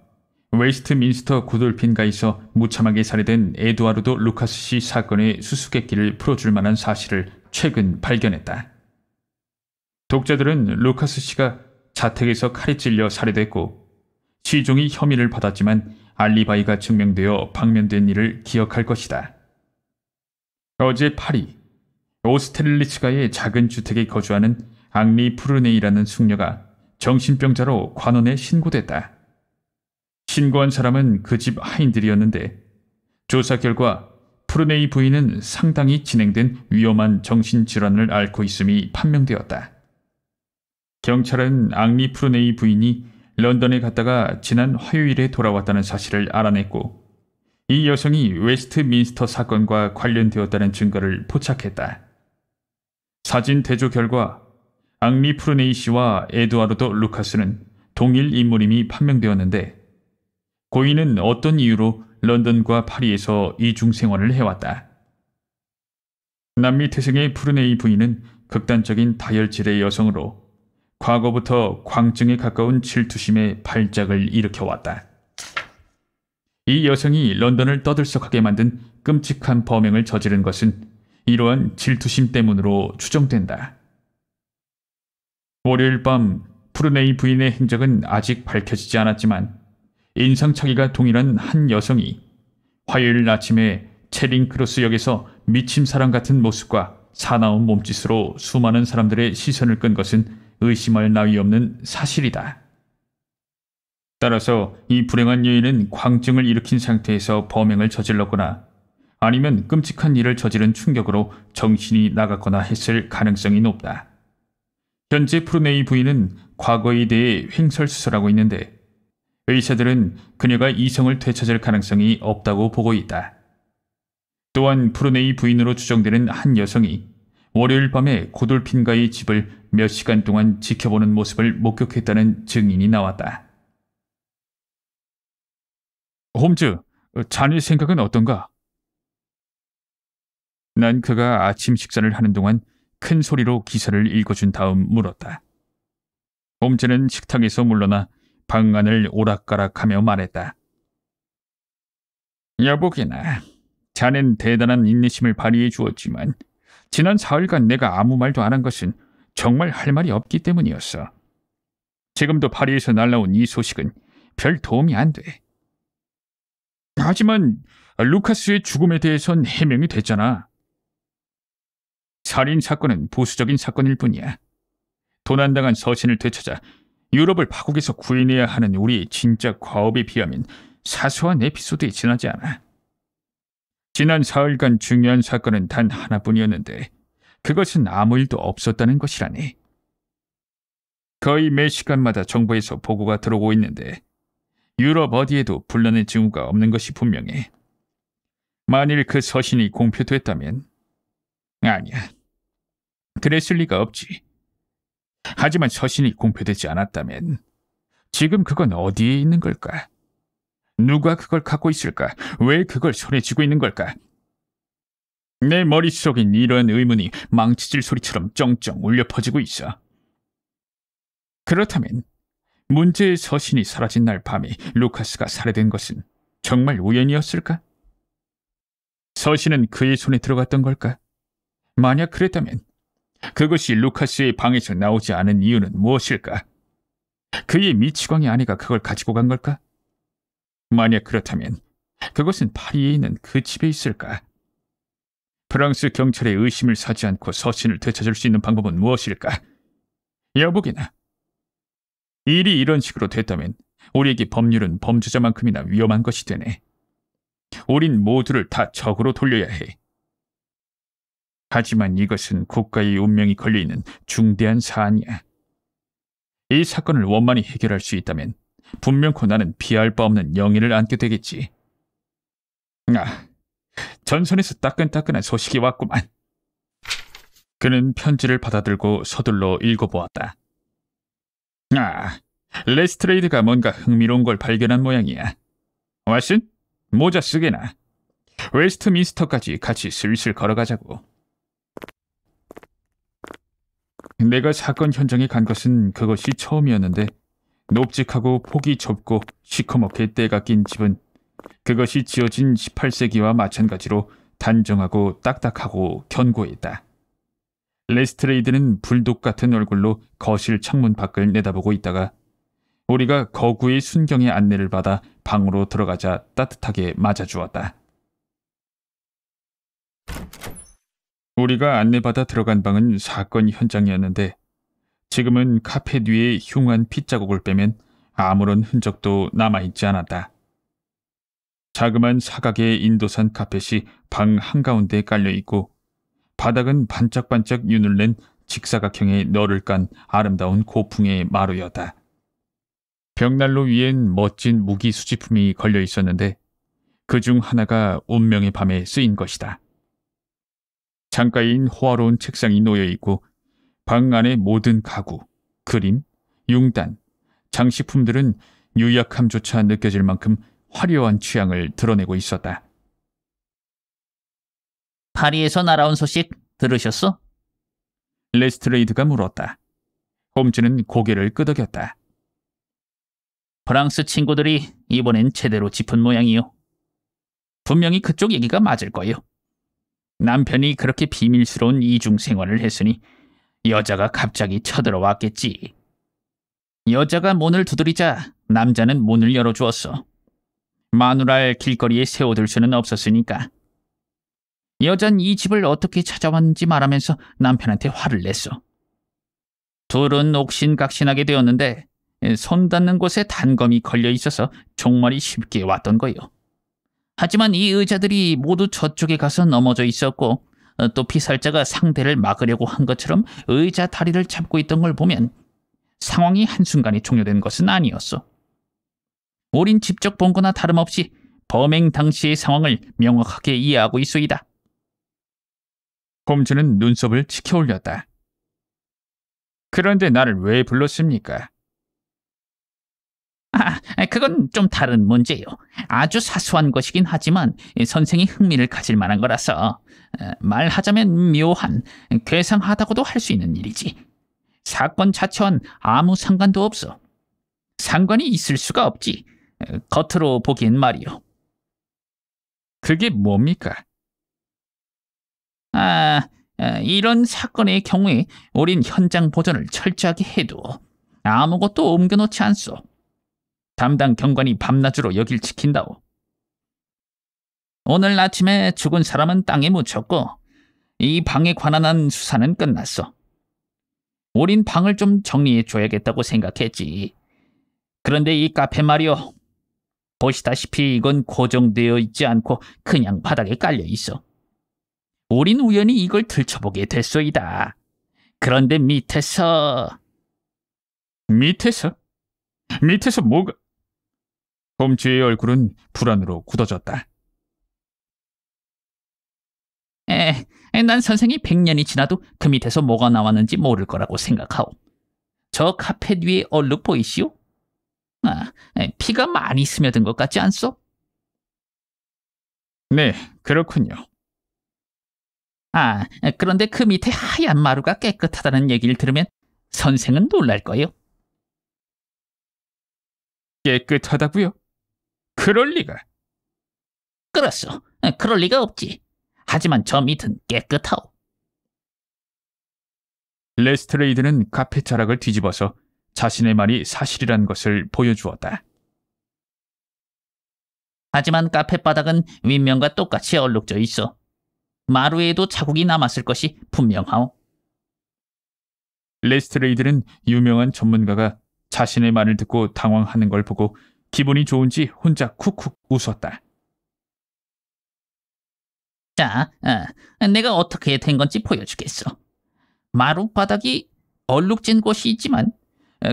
웨스트민스터 고돌핀가에서 무참하게 살해된 에두아르도 루카스 씨 사건의 수수께끼를 풀어줄 만한 사실을 최근 발견했다. 독자들은 루카스 씨가 자택에서 칼에 찔려 살해됐고 시종이 혐의를 받았지만 알리바이가 증명되어 방면된 일을 기억할 것이다. 어제 파리 오스테릴리츠가의 작은 주택에 거주하는 앙리 푸르네이라는 숙녀가 정신병자로 관원에 신고됐다. 신고한 사람은 그 집 하인들이었는데 조사 결과 푸르네이 부인은 상당히 진행된 위험한 정신질환을 앓고 있음이 판명되었다. 경찰은 앙리 푸르네이 부인이 런던에 갔다가 지난 화요일에 돌아왔다는 사실을 알아냈고 이 여성이 웨스트민스터 사건과 관련되었다는 증거를 포착했다. 사진 대조 결과 앙리 프루네이 씨와 에두아르도 루카스는 동일 인물임이 판명되었는데 고인은 어떤 이유로 런던과 파리에서 이중 생활을 해왔다. 남미 태생의 프루네이 부인은 극단적인 다혈질의 여성으로 과거부터 광증에 가까운 질투심에 발작을 일으켜왔다. 이 여성이 런던을 떠들썩하게 만든 끔찍한 범행을 저지른 것은 이러한 질투심 때문으로 추정된다. 월요일 밤 프루네이 부인의 행적은 아직 밝혀지지 않았지만 인상착의가 동일한 한 여성이 화요일 아침에 체링크로스 역에서 미친 사람 같은 모습과 사나운 몸짓으로 수많은 사람들의 시선을 끈 것은 의심할 나위 없는 사실이다. 따라서 이 불행한 여인은 광증을 일으킨 상태에서 범행을 저질렀거나 아니면 끔찍한 일을 저지른 충격으로 정신이 나갔거나 했을 가능성이 높다. 현재 프루네이 부인은 과거에 대해 횡설수설하고 있는데 의사들은 그녀가 이성을 되찾을 가능성이 없다고 보고 있다. 또한 프루네이 부인으로 추정되는 한 여성이 월요일 밤에 고돌핀가의 집을 몇 시간 동안 지켜보는 모습을 목격했다는 증인이 나왔다. 홈즈, 자네 생각은 어떤가? 난 그가 아침 식사를 하는 동안 큰 소리로 기사를 읽어준 다음 물었다. 홈즈는 식탁에서 물러나 방 안을 오락가락하며 말했다. 여보게나, 자넨 대단한 인내심을 발휘해 주었지만 지난 사흘간 내가 아무 말도 안 한 것은 정말 할 말이 없기 때문이었어. 지금도 파리에서 날라온 이 소식은 별 도움이 안 돼. 하지만 루카스의 죽음에 대해선 해명이 됐잖아. 살인 사건은 보수적인 사건일 뿐이야. 도난당한 서신을 되찾아 유럽을 파국에서 구해내야 하는 우리의 진짜 과업에 비하면 사소한 에피소드에 지나지 않아. 지난 사흘간 중요한 사건은 단 하나뿐이었는데 그것은 아무 일도 없었다는 것이라네. 거의 매 시간마다 정부에서 보고가 들어오고 있는데 유럽 어디에도 분란의 징후가 없는 것이 분명해. 만일 그 서신이 공표됐다면 아니야. 그랬을 리가 없지. 하지만 서신이 공표되지 않았다면 지금 그건 어디에 있는 걸까? 누가 그걸 갖고 있을까? 왜 그걸 손에 쥐고 있는 걸까? 내 머릿속엔 이러한 의문이 망치질 소리처럼 쩡쩡 울려 퍼지고 있어. 그렇다면 문제의 서신이 사라진 날 밤에 루카스가 살해된 것은 정말 우연이었을까? 서신은 그의 손에 들어갔던 걸까? 만약 그랬다면 그것이 루카스의 방에서 나오지 않은 이유는 무엇일까? 그의 미치광이 아내가 그걸 가지고 간 걸까? 만약 그렇다면 그것은 파리에 있는 그 집에 있을까? 프랑스 경찰의 의심을 사지 않고 서신을 되찾을 수 있는 방법은 무엇일까? 여보게나, 일이 이런 식으로 됐다면 우리에게 법률은 범죄자만큼이나 위험한 것이 되네. 우린 모두를 다 적으로 돌려야 해. 하지만 이것은 국가의 운명이 걸려있는 중대한 사안이야. 이 사건을 원만히 해결할 수 있다면 분명코 나는 피할 바 없는 영예를 안게 되겠지. 전선에서 따끈따끈한 소식이 왔구만. 그는 편지를 받아들고 서둘러 읽어보았다. 레스트레이드가 뭔가 흥미로운 걸 발견한 모양이야. 왓슨, 모자 쓰게나. 웨스트민스터까지 같이 슬슬 걸어가자고. 내가 사건 현장에 간 것은 그것이 처음이었는데 높직하고 폭이 좁고 시커멓게 때가 낀 집은 그것이 지어진 18세기와 마찬가지로 단정하고 딱딱하고 견고했다. 레스트레이드는 불독 같은 얼굴로 거실 창문 밖을 내다보고 있다가 우리가 거구의 순경의 안내를 받아 방으로 들어가자 따뜻하게 맞아주었다. 우리가 안내받아 들어간 방은 사건 현장이었는데 지금은 카페 뒤에 흉한 핏자국을 빼면 아무런 흔적도 남아있지 않았다. 자그만 사각의 인도산 카펫이 방 한가운데 깔려있고 바닥은 반짝반짝 윤을 낸 직사각형의 너를 깐 아름다운 고풍의 마루였다. 벽난로 위엔 멋진 무기 수집품이 걸려 있었는데 그중 하나가 운명의 밤에 쓰인 것이다. 창가에 호화로운 책상이 놓여 있고 방 안의 모든 가구, 그림, 융단, 장식품들은 유약함조차 느껴질 만큼 화려한 취향을 드러내고 있었다. 파리에서 날아온 소식 들으셨어? 레스트레이드가 물었다. 홈즈는 고개를 끄덕였다. 프랑스 친구들이 이번엔 제대로 짚은 모양이요. 분명히 그쪽 얘기가 맞을 거요. 남편이 그렇게 비밀스러운 이중 생활을 했으니 여자가 갑자기 쳐들어왔겠지. 여자가 문을 두드리자 남자는 문을 열어주었어. 마누라를 길거리에 세워둘 수는 없었으니까. 여잔 이 집을 어떻게 찾아왔는지 말하면서 남편한테 화를 냈어. 둘은 옥신각신하게 되었는데 손 닿는 곳에 단검이 걸려 있어서 종말이 쉽게 왔던 거요. 하지만 이 의자들이 모두 저쪽에 가서 넘어져 있었고 또 피살자가 상대를 막으려고 한 것처럼 의자 다리를 잡고 있던 걸 보면 상황이 한순간에 종료된 것은 아니었어. 우린 직접 본 거나 다름없이 범행 당시의 상황을 명확하게 이해하고 있소이다. 홈즈는 눈썹을 치켜 올렸다. 그런데 나를 왜 불렀습니까? 그건 좀 다른 문제요. 아주 사소한 것이긴 하지만 선생이 흥미를 가질 만한 거라서 말하자면 묘한, 괴상하다고도 할 수 있는 일이지. 사건 자체와는 아무 상관도 없어. 상관이 있을 수가 없지. 겉으로 보기엔 말이요. 그게 뭡니까? 이런 사건의 경우에 우린 현장 보존을 철저하게 해도 아무것도 옮겨놓지 않소. 담당 경관이 밤낮으로 여길 지킨다오. 오늘 아침에 죽은 사람은 땅에 묻혔고 이 방에 관한 한 수사는 끝났어. 우린 방을 좀 정리해줘야겠다고 생각했지. 그런데 이 카페 말이오. 보시다시피 이건 고정되어 있지 않고 그냥 바닥에 깔려 있어. 우린 우연히 이걸 들춰보게 됐소이다. 그런데 밑에서 뭐가? 홈즈의 얼굴은 불안으로 굳어졌다. 난 선생이 100년이 지나도 그 밑에서 뭐가 나왔는지 모를 거라고 생각하오. 저 카펫 위에 얼룩 보이시오? 피가 많이 스며든 것 같지 않소? 네, 그렇군요. 그런데 그 밑에 하얀 마루가 깨끗하다는 얘기를 들으면 선생은 놀랄 거요. 깨끗하다고요? 그럴 리가. 그렇소. 그럴 리가 없지. 하지만 저 밑은 깨끗하오. 레스트레이드는 카페 자락을 뒤집어서 자신의 말이 사실이란 것을 보여주었다. 하지만 카페 바닥은 윗면과 똑같이 얼룩져 있어. 마루에도 자국이 남았을 것이 분명하오. 레스트레이드는 유명한 전문가가 자신의 말을 듣고 당황하는 걸 보고 기분이 좋은지 혼자 쿡쿡 웃었다. 자, 내가 어떻게 된 건지 보여주겠어. 마루 바닥이 얼룩진 곳이 있지만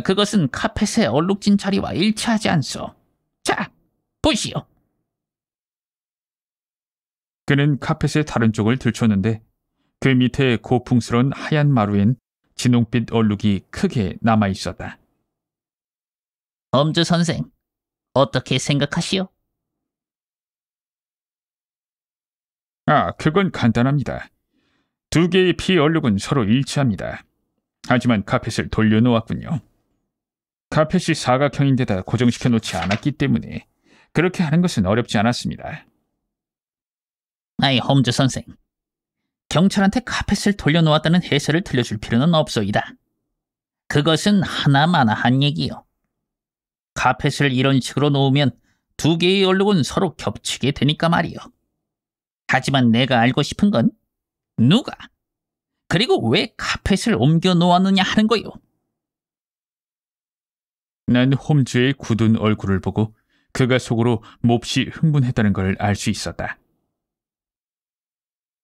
그것은 카펫의 얼룩진 자리와 일치하지 않소. 자, 보시오. 그는 카펫의 다른 쪽을 들췄는데 그 밑에 고풍스러운 하얀 마루엔 진홍빛 얼룩이 크게 남아 있었다. 홈즈 선생, 어떻게 생각하시오? 그건 간단합니다. 두 개의 피 얼룩은 서로 일치합니다. 하지만 카펫을 돌려놓았군요. 카펫이 사각형인데다 고정시켜 놓지 않았기 때문에 그렇게 하는 것은 어렵지 않았습니다. 홈즈 선생. 경찰한테 카펫을 돌려놓았다는 해설을 들려줄 필요는 없소이다. 그것은 하나마나한 얘기요. 카펫을 이런 식으로 놓으면 두 개의 얼룩은 서로 겹치게 되니까 말이요. 하지만 내가 알고 싶은 건 누가, 그리고 왜 카펫을 옮겨 놓았느냐 하는 거요. 난 홈즈의 굳은 얼굴을 보고 그가 속으로 몹시 흥분했다는 걸 알 수 있었다.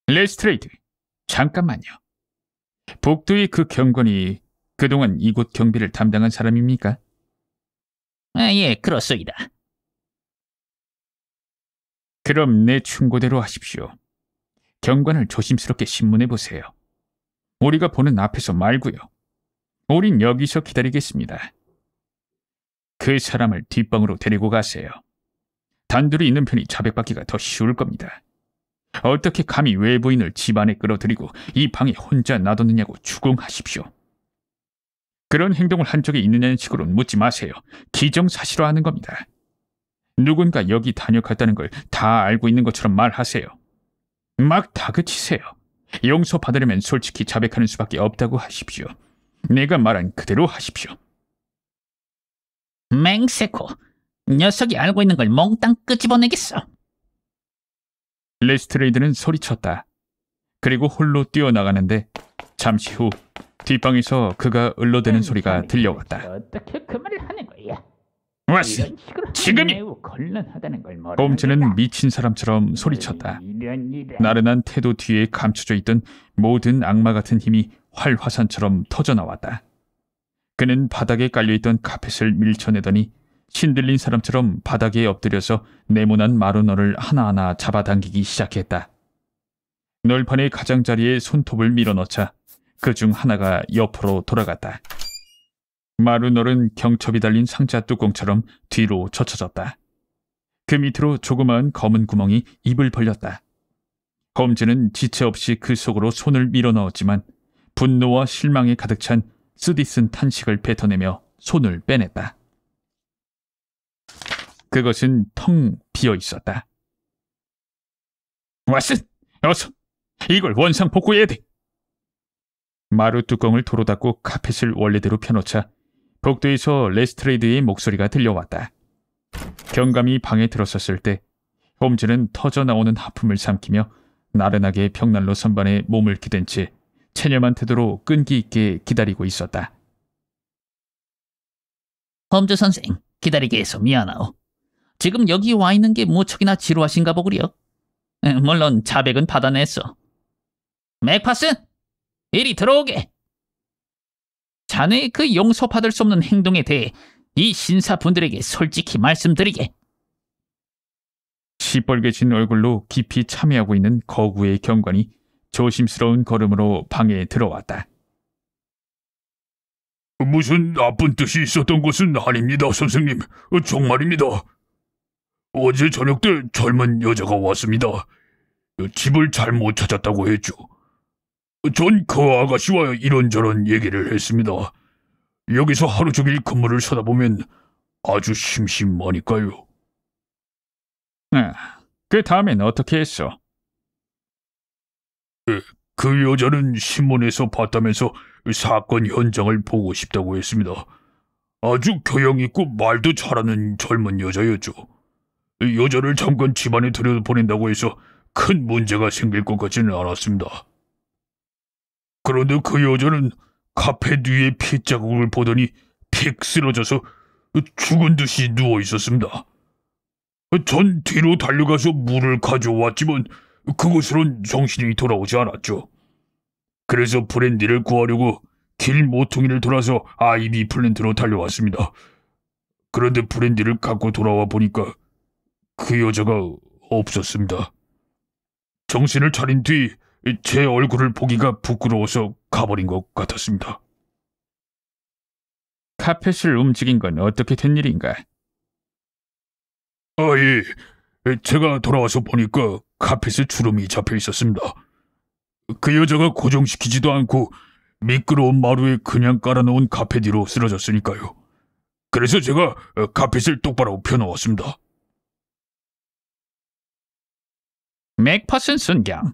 레스트레이드, 잠깐만요. 복도의 그 경관이 그동안 이곳 경비를 담당한 사람입니까? 예, 그렇소이다. 그럼 내 충고대로 하십시오. 경관을 조심스럽게 신문해 보세요. 우리가 보는 앞에서 말고요. 우린 여기서 기다리겠습니다. 그 사람을 뒷방으로 데리고 가세요. 단둘이 있는 편이 자백받기가 더 쉬울 겁니다. 어떻게 감히 외부인을 집안에 끌어들이고 이 방에 혼자 놔뒀느냐고 추궁하십시오. 그런 행동을 한 적이 있느냐는 식으로는 묻지 마세요. 기정사실화하는 겁니다. 누군가 여기 다녀갔다는 걸 다 알고 있는 것처럼 말하세요. 막 다그치세요. 용서받으려면 솔직히 자백하는 수밖에 없다고 하십시오. 내가 말한 그대로 하십시오. 맹세코, 녀석이 알고 있는 걸 몽땅 끄집어내겠어. 레스트레이드는 소리쳤다. 그리고 홀로 뛰어나가는데 잠시 후 뒷방에서 그가 을러대는 소리가 들려왔다. 어떻게 그 말을 하는 거야? 왔어! 이런 식으로 지금이! 매우 곤란하다는 걸 모르는 홈즈는 게다. 미친 사람처럼 소리쳤다. 이런. 나른한 태도 뒤에 감춰져 있던 모든 악마 같은 힘이 활화산처럼 터져나왔다. 그는 바닥에 깔려있던 카펫을 밀쳐내더니 신들린 사람처럼 바닥에 엎드려서 네모난 마루너를 하나하나 잡아당기기 시작했다. 널판의 가장자리에 손톱을 밀어넣자 그 중 하나가 옆으로 돌아갔다. 마루널은 경첩이 달린 상자 뚜껑처럼 뒤로 젖혀졌다. 그 밑으로 조그마한 검은 구멍이 입을 벌렸다. 홈즈는 지체 없이 그 속으로 손을 밀어넣었지만 분노와 실망에 가득 찬 쓰디쓴 탄식을 뱉어내며 손을 빼냈다. 그것은 텅 비어 있었다. 왓슨! 어서! 이걸 원상복구해야 돼! 마루 뚜껑을 도로 닫고 카펫을 원래대로 펴놓자 복도에서 레스트레이드의 목소리가 들려왔다. 경감이 방에 들어섰을 때 홈즈는 터져나오는 하품을 삼키며 나른하게 벽난로 선반에 몸을 기댄 채 체념한 태도로 끈기 있게 기다리고 있었다. 홈즈 선생, 기다리게 해서 미안하오. 지금 여기 와 있는 게 무척이나 지루하신가 보구려. 물론 자백은 받아냈어. 맥파슨, 이리 들어오게. 자네의 그 용서받을 수 없는 행동에 대해 이 신사분들에게 솔직히 말씀드리게. 시뻘개진 얼굴로 깊이 참여하고 있는 거구의 경관이 조심스러운 걸음으로 방에 들어왔다. 무슨 나쁜 뜻이 있었던 것은 아닙니다, 선생님. 정말입니다. 어제 저녁 때 젊은 여자가 왔습니다. 집을 잘못 찾았다고 했죠. 전 그 아가씨와 이런저런 얘기를 했습니다. 여기서 하루 종일 근무를 서다 보면 아주 심심하니까요. 그 다음엔 어떻게 했어? 그 여자는 신문에서 봤다면서 사건 현장을 보고 싶다고 했습니다. 아주 교양 있고 말도 잘하는 젊은 여자였죠. 여자를 잠깐 집안에 들여보낸다고 해서 큰 문제가 생길 것 같지는 않았습니다. 그런데 그 여자는 카펫 위에 핏자국을 보더니 픽 쓰러져서 죽은 듯이 누워 있었습니다. 전 뒤로 달려가서 물을 가져왔지만 그곳으론 정신이 돌아오지 않았죠. 그래서 브랜디를 구하려고 길 모퉁이를 돌아서 아이비 플랜트로 달려왔습니다. 그런데 브랜디를 갖고 돌아와 보니까 그 여자가 없었습니다. 정신을 차린 뒤 제 얼굴을 보기가 부끄러워서 가버린 것 같았습니다. 카펫을 움직인 건 어떻게 된 일인가? 예. 제가 돌아와서 보니까 카펫에 주름이 잡혀 있었습니다. 그 여자가 고정시키지도 않고 미끄러운 마루에 그냥 깔아놓은 카펫 위로 쓰러졌으니까요. 그래서 제가 카펫을 똑바로 펴놓았습니다. 맥퍼슨 순경,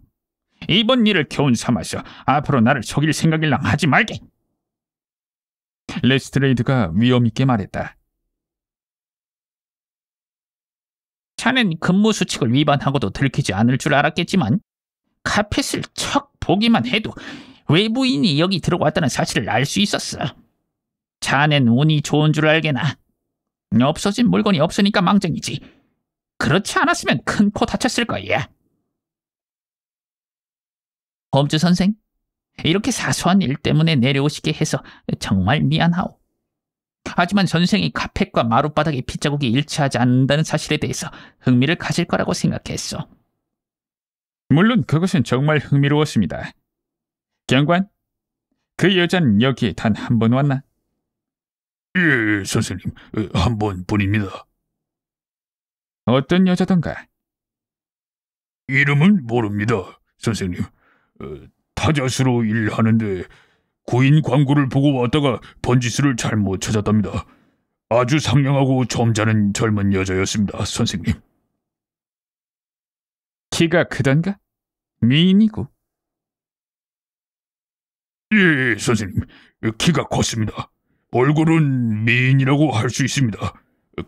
이번 일을 교훈 삼아서 앞으로 나를 속일 생각일랑 하지 말게. 레스트레이드가 위엄있게 말했다. 자넨 근무 수칙을 위반하고도 들키지 않을 줄 알았겠지만 카펫을 척 보기만 해도 외부인이 여기 들어왔다는 사실을 알 수 있었어. 자넨 운이 좋은 줄 알게나. 없어진 물건이 없으니까 망정이지. 그렇지 않았으면 큰 코 다쳤을 거야. 홈즈 선생, 이렇게 사소한 일 때문에 내려오시게 해서 정말 미안하오. 하지만 선생이 카펫과 마룻바닥의 핏자국이 일치하지 않는다는 사실에 대해서 흥미를 가질 거라고 생각했어. 물론 그것은 정말 흥미로웠습니다. 경관, 그 여자는 여기에 단 한 번 왔나? 예, 선생님. 한 번뿐입니다. 어떤 여자던가? 이름은 모릅니다, 선생님. 타자수로 일하는데 구인 광고를 보고 왔다가 번지수를 잘못 찾았답니다. 아주 상냥하고 점잖은 젊은 여자였습니다, 선생님. 키가 크던가? 미인이고. 예, 선생님. 키가 컸습니다. 얼굴은 미인이라고 할 수 있습니다.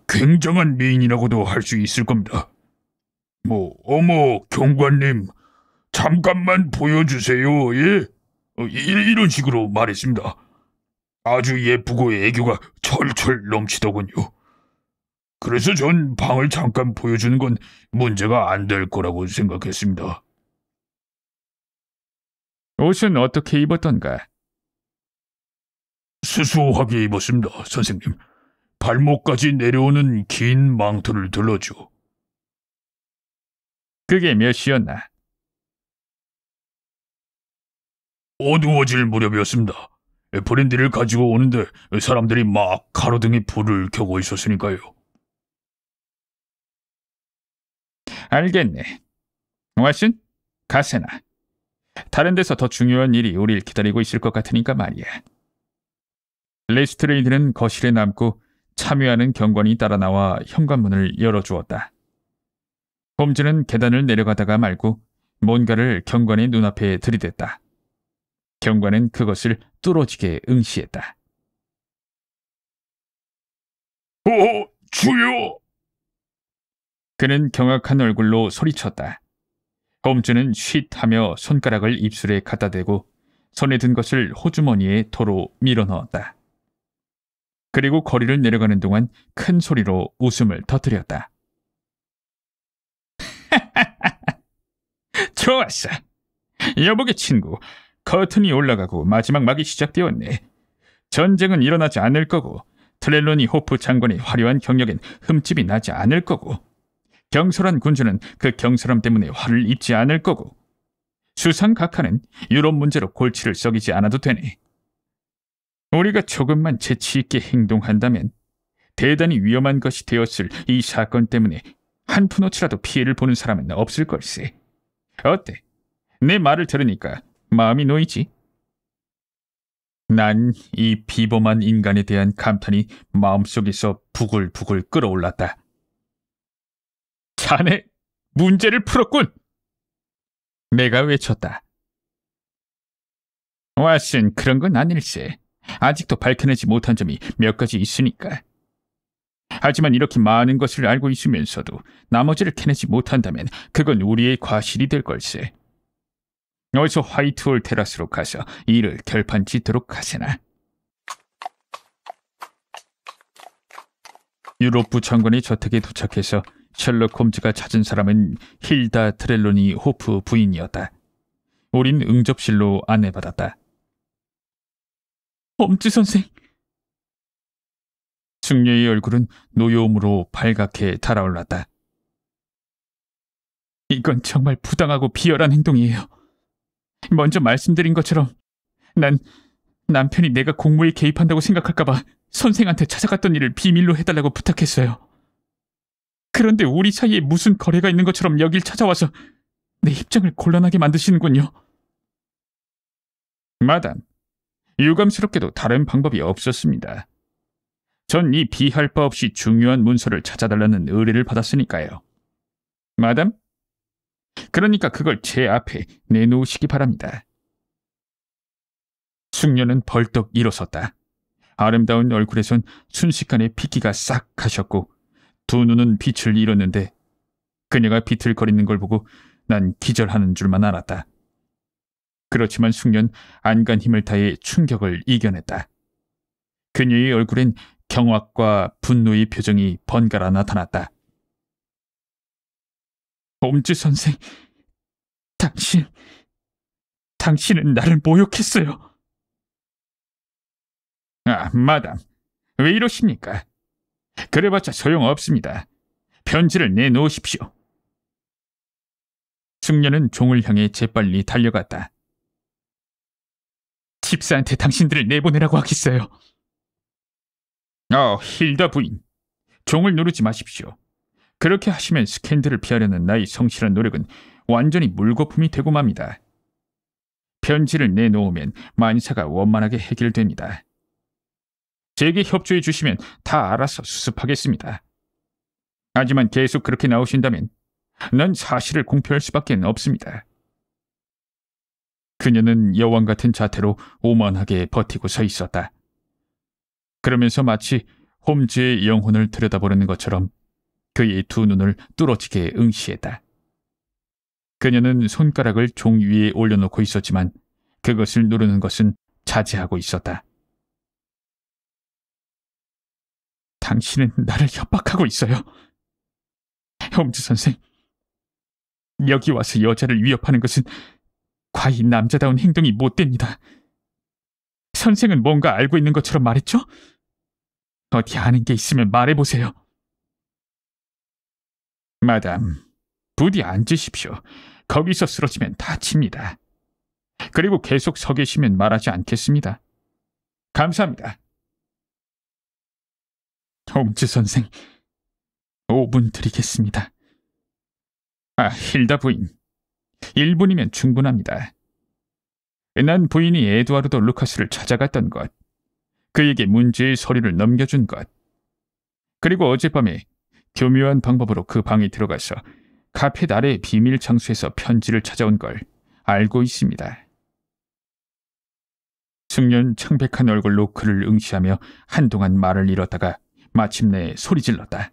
굉장한 미인이라고도 할 수 있을 겁니다. 어머, 경관님, 잠깐만 보여주세요, 예? 이런 식으로 말했습니다. 아주 예쁘고 애교가 철철 넘치더군요. 그래서 전 방을 잠깐 보여주는 건 문제가 안 될 거라고 생각했습니다. 옷은 어떻게 입었던가? 수수하게 입었습니다, 선생님. 발목까지 내려오는 긴 망토를 들렀죠. 그게 몇 시였나? 어두워질 무렵이었습니다. 브랜디를 가지고 오는데 사람들이 막 가로등에 불을 켜고 있었으니까요. 알겠네. 왓슨, 가세나. 다른 데서 더 중요한 일이 우릴 기다리고 있을 것 같으니까 말이야. 레스트레이드는 거실에 남고 참여하는 경관이 따라 나와 현관문을 열어주었다. 홈즈는 계단을 내려가다가 말고 뭔가를 경관의 눈앞에 들이댔다. 경관은 그것을 뚫어지게 응시했다. 주여! 그는 경악한 얼굴로 소리쳤다. 홈즈는 쉿 하며 손가락을 입술에 갖다 대고 손에 든 것을 호주머니에 도로 밀어넣었다. 그리고 거리를 내려가는 동안 큰 소리로 웃음을 터뜨렸다. 좋았어. 여보게 친구, 커튼이 올라가고 마지막 막이 시작되었네. 전쟁은 일어나지 않을 거고 트렐로니 호프 장관의 화려한 경력엔 흠집이 나지 않을 거고 경솔한 군주는 그 경솔함 때문에 화를 입지 않을 거고 수상각하는 유럽 문제로 골치를 썩이지 않아도 되네. 우리가 조금만 재치 있게 행동한다면 대단히 위험한 것이 되었을 이 사건 때문에 한 푼어치라도 피해를 보는 사람은 없을 걸세. 어때? 내 말을 들으니까 마음이 놓이지? 난 이 비범한 인간에 대한 감탄이 마음속에서 부글부글 끓어올랐다. 자네, 문제를 풀었군! 내가 외쳤다. 왓슨, 그런 건 아닐세. 아직도 밝혀내지 못한 점이 몇 가지 있으니까. 하지만 이렇게 많은 것을 알고 있으면서도 나머지를 캐내지 못한다면 그건 우리의 과실이 될 걸세. 어서 화이트홀 테라스로 가서 일을 결판 짓도록 하세나. 유럽부 장관의 저택에 도착해서 셜록 홈즈가 찾은 사람은 힐다 트렐로니 호프 부인이었다. 우린 응접실로 안내받았다. 홈즈 선생. 숙녀의 얼굴은 노여움으로 발갛게 달아올랐다. 이건 정말 부당하고 비열한 행동이에요. 먼저 말씀드린 것처럼 난 남편이 내가 공무에 개입한다고 생각할까봐 선생한테 찾아갔던 일을 비밀로 해달라고 부탁했어요. 그런데 우리 사이에 무슨 거래가 있는 것처럼 여길 찾아와서 내 입장을 곤란하게 만드시는군요. 마담, 유감스럽게도 다른 방법이 없었습니다. 전 이 비할 바 없이 중요한 문서를 찾아달라는 의뢰를 받았으니까요. 마담? 그러니까 그걸 제 앞에 내놓으시기 바랍니다. 숙녀는 벌떡 일어섰다. 아름다운 얼굴에선 순식간에 핏기가 싹 가셨고 두 눈은 빛을 잃었는데 그녀가 비틀거리는 걸 보고 난 기절하는 줄만 알았다. 그렇지만 숙녀는 안간 힘을 다해 충격을 이겨냈다. 그녀의 얼굴엔 경악과 분노의 표정이 번갈아 나타났다. 홈즈 선생, 당신은 나를 모욕했어요. 아, 마담, 왜 이러십니까? 그래봤자 소용없습니다. 편지를 내놓으십시오. 숙녀는 종을 향해 재빨리 달려갔다. 집사한테 당신들을 내보내라고 하겠어요. 힐다 부인. 종을 누르지 마십시오. 그렇게 하시면 스캔들을 피하려는 나의 성실한 노력은 완전히 물거품이 되고 맙니다. 편지를 내놓으면 만사가 원만하게 해결됩니다. 제게 협조해 주시면 다 알아서 수습하겠습니다. 하지만 계속 그렇게 나오신다면 난 사실을 공표할 수밖에 없습니다. 그녀는 여왕 같은 자태로 오만하게 버티고 서 있었다. 그러면서 마치 홈즈의 영혼을 들여다보려는 것처럼 그의 두 눈을 뚫어지게 응시했다. 그녀는 손가락을 종 위에 올려놓고 있었지만 그것을 누르는 것은 자제하고 있었다. 당신은 나를 협박하고 있어요. 홈즈 선생, 여기 와서 여자를 위협하는 것은 과히 남자다운 행동이 못 됩니다. 선생은 뭔가 알고 있는 것처럼 말했죠? 어디 아는 게 있으면 말해보세요. 마담, 부디 앉으십시오. 거기서 쓰러지면 다칩니다. 그리고 계속 서 계시면 말하지 않겠습니다. 감사합니다. 홈즈 선생, 5분 드리겠습니다. 힐다 부인, 1분이면 충분합니다. 난 부인이 에두아르도 루카스를 찾아갔던 것, 그에게 문제의 서류를 넘겨준 것, 그리고 어젯밤에 교묘한 방법으로 그 방에 들어가서 카펫 아래 비밀 장소에서 편지를 찾아온 걸 알고 있습니다. 숙련 창백한 얼굴로 그를 응시하며 한동안 말을 잃었다가 마침내 소리질렀다.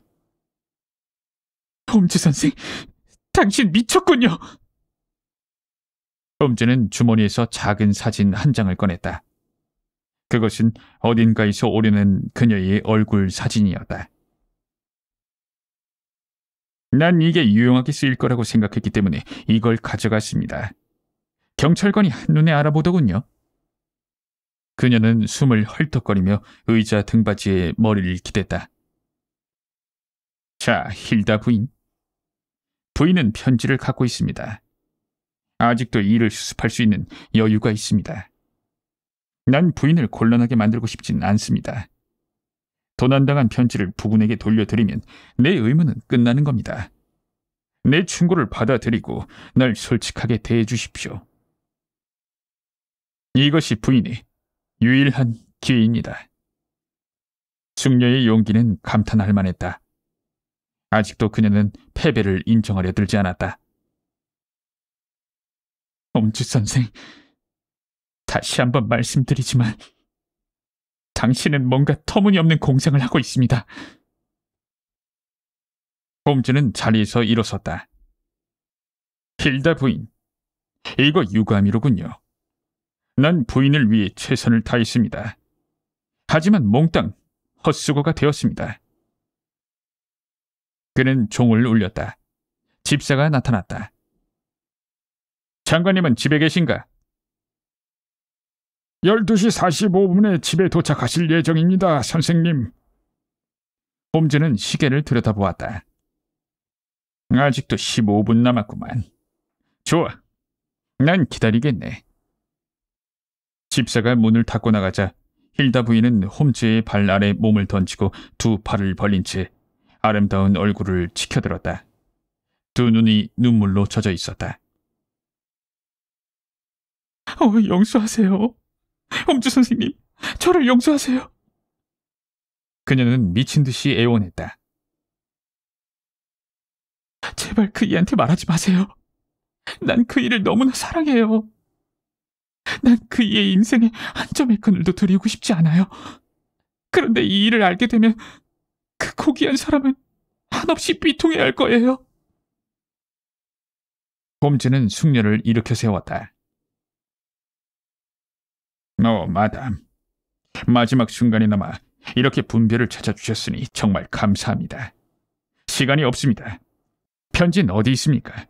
홈즈 선생, 당신 미쳤군요. 홈즈는 주머니에서 작은 사진 한 장을 꺼냈다. 그것은 어딘가에서 오려낸 그녀의 얼굴 사진이었다. 난 이게 유용하게 쓰일 거라고 생각했기 때문에 이걸 가져갔습니다. 경찰관이 한눈에 알아보더군요. 그녀는 숨을 헐떡거리며 의자 등받이에 머리를 기댔다. 자, 힐다 부인. 부인은 편지를 갖고 있습니다. 아직도 일을 수습할 수 있는 여유가 있습니다. 난 부인을 곤란하게 만들고 싶진 않습니다. 도난당한 편지를 부군에게 돌려드리면 내 의무는 끝나는 겁니다. 내 충고를 받아들이고 날 솔직하게 대해 주십시오. 이것이 부인의 유일한 기회입니다. 숙녀의 용기는 감탄할 만했다. 아직도 그녀는 패배를 인정하려 들지 않았다. 홈즈 선생, 다시 한번 말씀드리지만 당신은 뭔가 터무니없는 공상을 하고 있습니다. 홈즈는 자리에서 일어섰다. 힐다 부인, 이거 유감이로군요. 난 부인을 위해 최선을 다했습니다. 하지만 몽땅 헛수고가 되었습니다. 그는 종을 울렸다. 집사가 나타났다. 장관님은 집에 계신가? 12시 45분에 집에 도착하실 예정입니다, 선생님. 홈즈는 시계를 들여다보았다. 아직도 15분 남았구만. 좋아, 난 기다리겠네. 집사가 문을 닫고 나가자 힐다 부인은 홈즈의 발 아래 몸을 던지고 두 팔을 벌린 채 아름다운 얼굴을 치켜들었다. 두 눈이 눈물로 젖어 있었다. 용서하세요. 홈즈 선생님, 저를 용서하세요. 그녀는 미친 듯이 애원했다. 제발 그 이한테 말하지 마세요. 난 그 이를 너무나 사랑해요. 난 그 이의 인생에 한 점의 그늘도 드리고 싶지 않아요. 그런데 이 일을 알게 되면 그 고귀한 사람은 한없이 비통해야 할 거예요. 홈즈는 숙녀를 일으켜 세웠다. 마담. 마지막 순간에나마 이렇게 분별을 찾아주셨으니 정말 감사합니다. 시간이 없습니다. 편지는 어디 있습니까?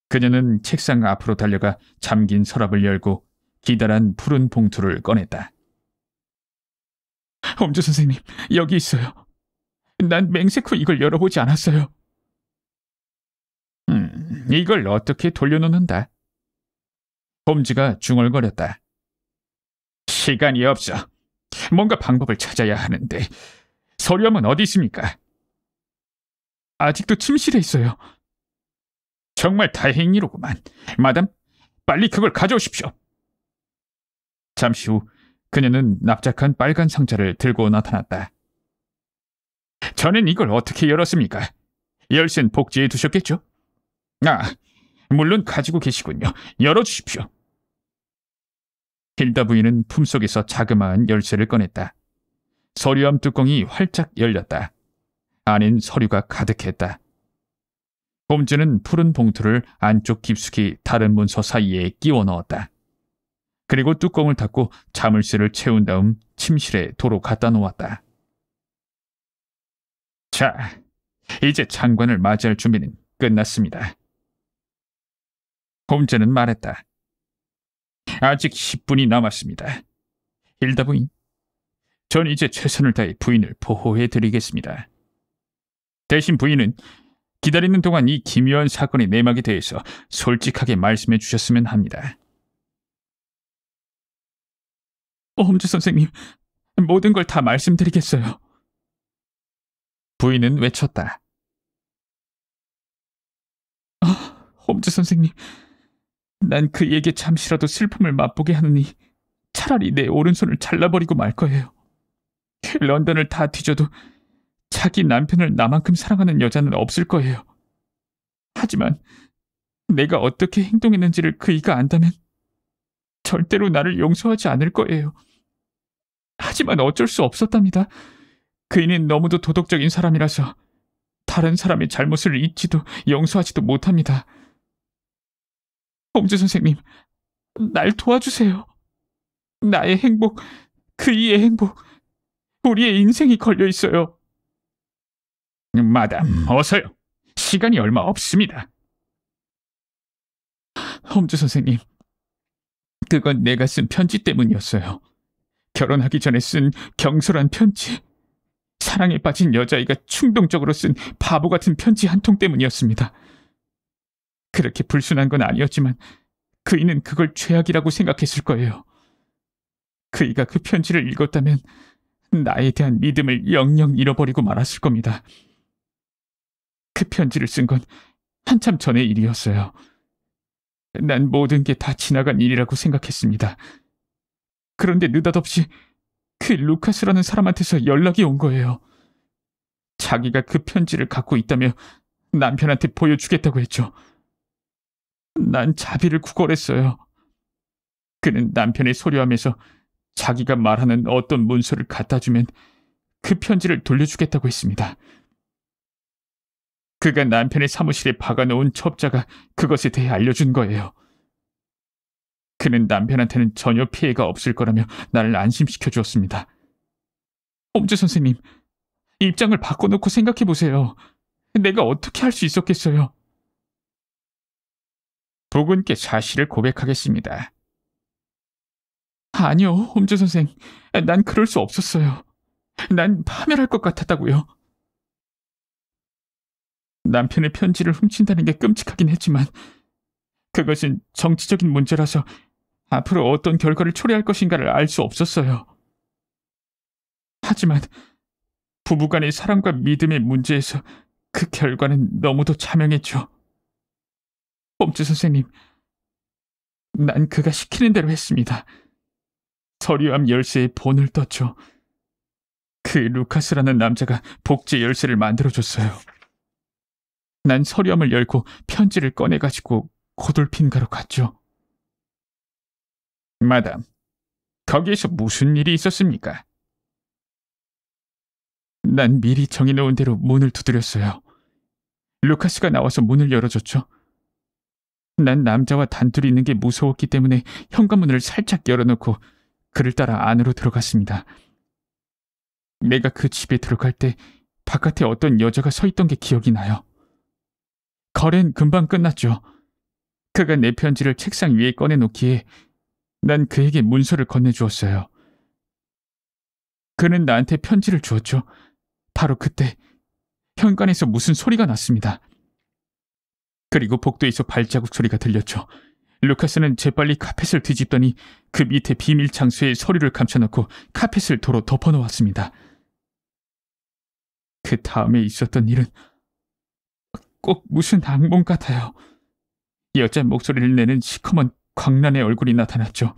그녀는 책상 앞으로 달려가 잠긴 서랍을 열고 기다란 푸른 봉투를 꺼냈다. 홈즈 선생님, 여기 있어요. 난 맹세코 이걸 열어보지 않았어요. 이걸 어떻게 돌려놓는다? 홈즈가 중얼거렸다. 시간이 없어. 뭔가 방법을 찾아야 하는데. 서류함은 어디 있습니까? 아직도 침실에 있어요. 정말 다행이로구만. 마담, 빨리 그걸 가져오십시오. 잠시 후 그녀는 납작한 빨간 상자를 들고 나타났다. 저는 이걸 어떻게 열었습니까? 열쇠는 복지에 두셨겠죠? 아, 물론 가지고 계시군요. 열어주십시오. hilda 부인은 품속에서 자그마한 열쇠를 꺼냈다. 서류함 뚜껑이 활짝 열렸다. 안엔 서류가 가득했다. 홈즈는 푸른 봉투를 안쪽 깊숙이 다른 문서 사이에 끼워 넣었다. 그리고 뚜껑을 닫고 자물쇠를 채운 다음 침실에 도로 갖다 놓았다. 자, 이제 장관을 맞이할 준비는 끝났습니다. 홈즈는 말했다. 아직 10분이 남았습니다. hilda 부인, 전 이제 최선을 다해 부인을 보호해드리겠습니다. 대신 부인은 기다리는 동안 이 기묘한 사건의 내막에 대해서 솔직하게 말씀해 주셨으면 합니다. 홈즈 선생님, 모든 걸 다 말씀드리겠어요. 부인은 외쳤다. 홈즈 선생님, 난 그에게 잠시라도 슬픔을 맛보게 하느니 차라리 내 오른손을 잘라버리고 말 거예요. 런던을 다 뒤져도 자기 남편을 나만큼 사랑하는 여자는 없을 거예요. 하지만 내가 어떻게 행동했는지를 그이가 안다면 절대로 나를 용서하지 않을 거예요. 하지만 어쩔 수 없었답니다. 그이는 너무도 도덕적인 사람이라서 다른 사람의 잘못을 잊지도 용서하지도 못합니다. 홈즈 선생님, 날 도와주세요. 나의 행복, 그이의 행복, 우리의 인생이 걸려 있어요. 마담, 어서요. 시간이 얼마 없습니다. 홈즈 선생님, 그건 내가 쓴 편지 때문이었어요. 결혼하기 전에 쓴 경솔한 편지. 사랑에 빠진 여자아이가 충동적으로 쓴 바보 같은 편지 한 통 때문이었습니다. 그렇게 불순한 건 아니었지만 그이는 그걸 죄악이라고 생각했을 거예요. 그이가 그 편지를 읽었다면 나에 대한 믿음을 영영 잃어버리고 말았을 겁니다. 그 편지를 쓴 건 한참 전의 일이었어요. 난 모든 게 다 지나간 일이라고 생각했습니다. 그런데 느닷없이 그 루카스라는 사람한테서 연락이 온 거예요. 자기가 그 편지를 갖고 있다며 남편한테 보여주겠다고 했죠. 난 자비를 구걸했어요. 그는 남편의 소리하면서 자기가 말하는 어떤 문서를 갖다 주면 그 편지를 돌려주겠다고 했습니다. 그가 남편의 사무실에 박아놓은 첩자가 그것에 대해 알려준 거예요. 그는 남편한테는 전혀 피해가 없을 거라며 나를 안심시켜 주었습니다. 홈즈 선생님, 입장을 바꿔놓고 생각해보세요. 내가 어떻게 할 수 있었겠어요? 부군께 사실을 고백하겠습니다. 아니요, 홈즈 선생. 난 그럴 수 없었어요. 난 파멸할 것 같았다고요. 남편의 편지를 훔친다는 게 끔찍하긴 했지만 그것은 정치적인 문제라서 앞으로 어떤 결과를 초래할 것인가를 알 수 없었어요. 하지만 부부간의 사랑과 믿음의 문제에서 그 결과는 너무도 자명했죠. 홈즈 선생님, 난 그가 시키는 대로 했습니다. 서류함 열쇠에 본을 떴죠. 그 루카스라는 남자가 복제 열쇠를 만들어줬어요. 난 서류함을 열고 편지를 꺼내가지고 고돌핀가로 갔죠. 마담, 거기에서 무슨 일이 있었습니까? 난 미리 정해놓은 대로 문을 두드렸어요. 루카스가 나와서 문을 열어줬죠. 난 남자와 단둘이 있는 게 무서웠기 때문에 현관문을 살짝 열어놓고 그를 따라 안으로 들어갔습니다. 내가 그 집에 들어갈 때 바깥에 어떤 여자가 서 있던 게 기억이 나요. 거래는 금방 끝났죠. 그가 내 편지를 책상 위에 꺼내놓기에 난 그에게 문서를 건네주었어요. 그는 나한테 편지를 주었죠. 바로 그때 현관에서 무슨 소리가 났습니다. 그리고 복도에서 발자국 소리가 들렸죠. 루카스는 재빨리 카펫을 뒤집더니 그 밑에 비밀 장소에 서류를 감춰놓고 카펫을 도로 덮어놓았습니다. 그 다음에 있었던 일은 꼭 무슨 악몽 같아요. 여자 목소리를 내는 시커먼 광란의 얼굴이 나타났죠.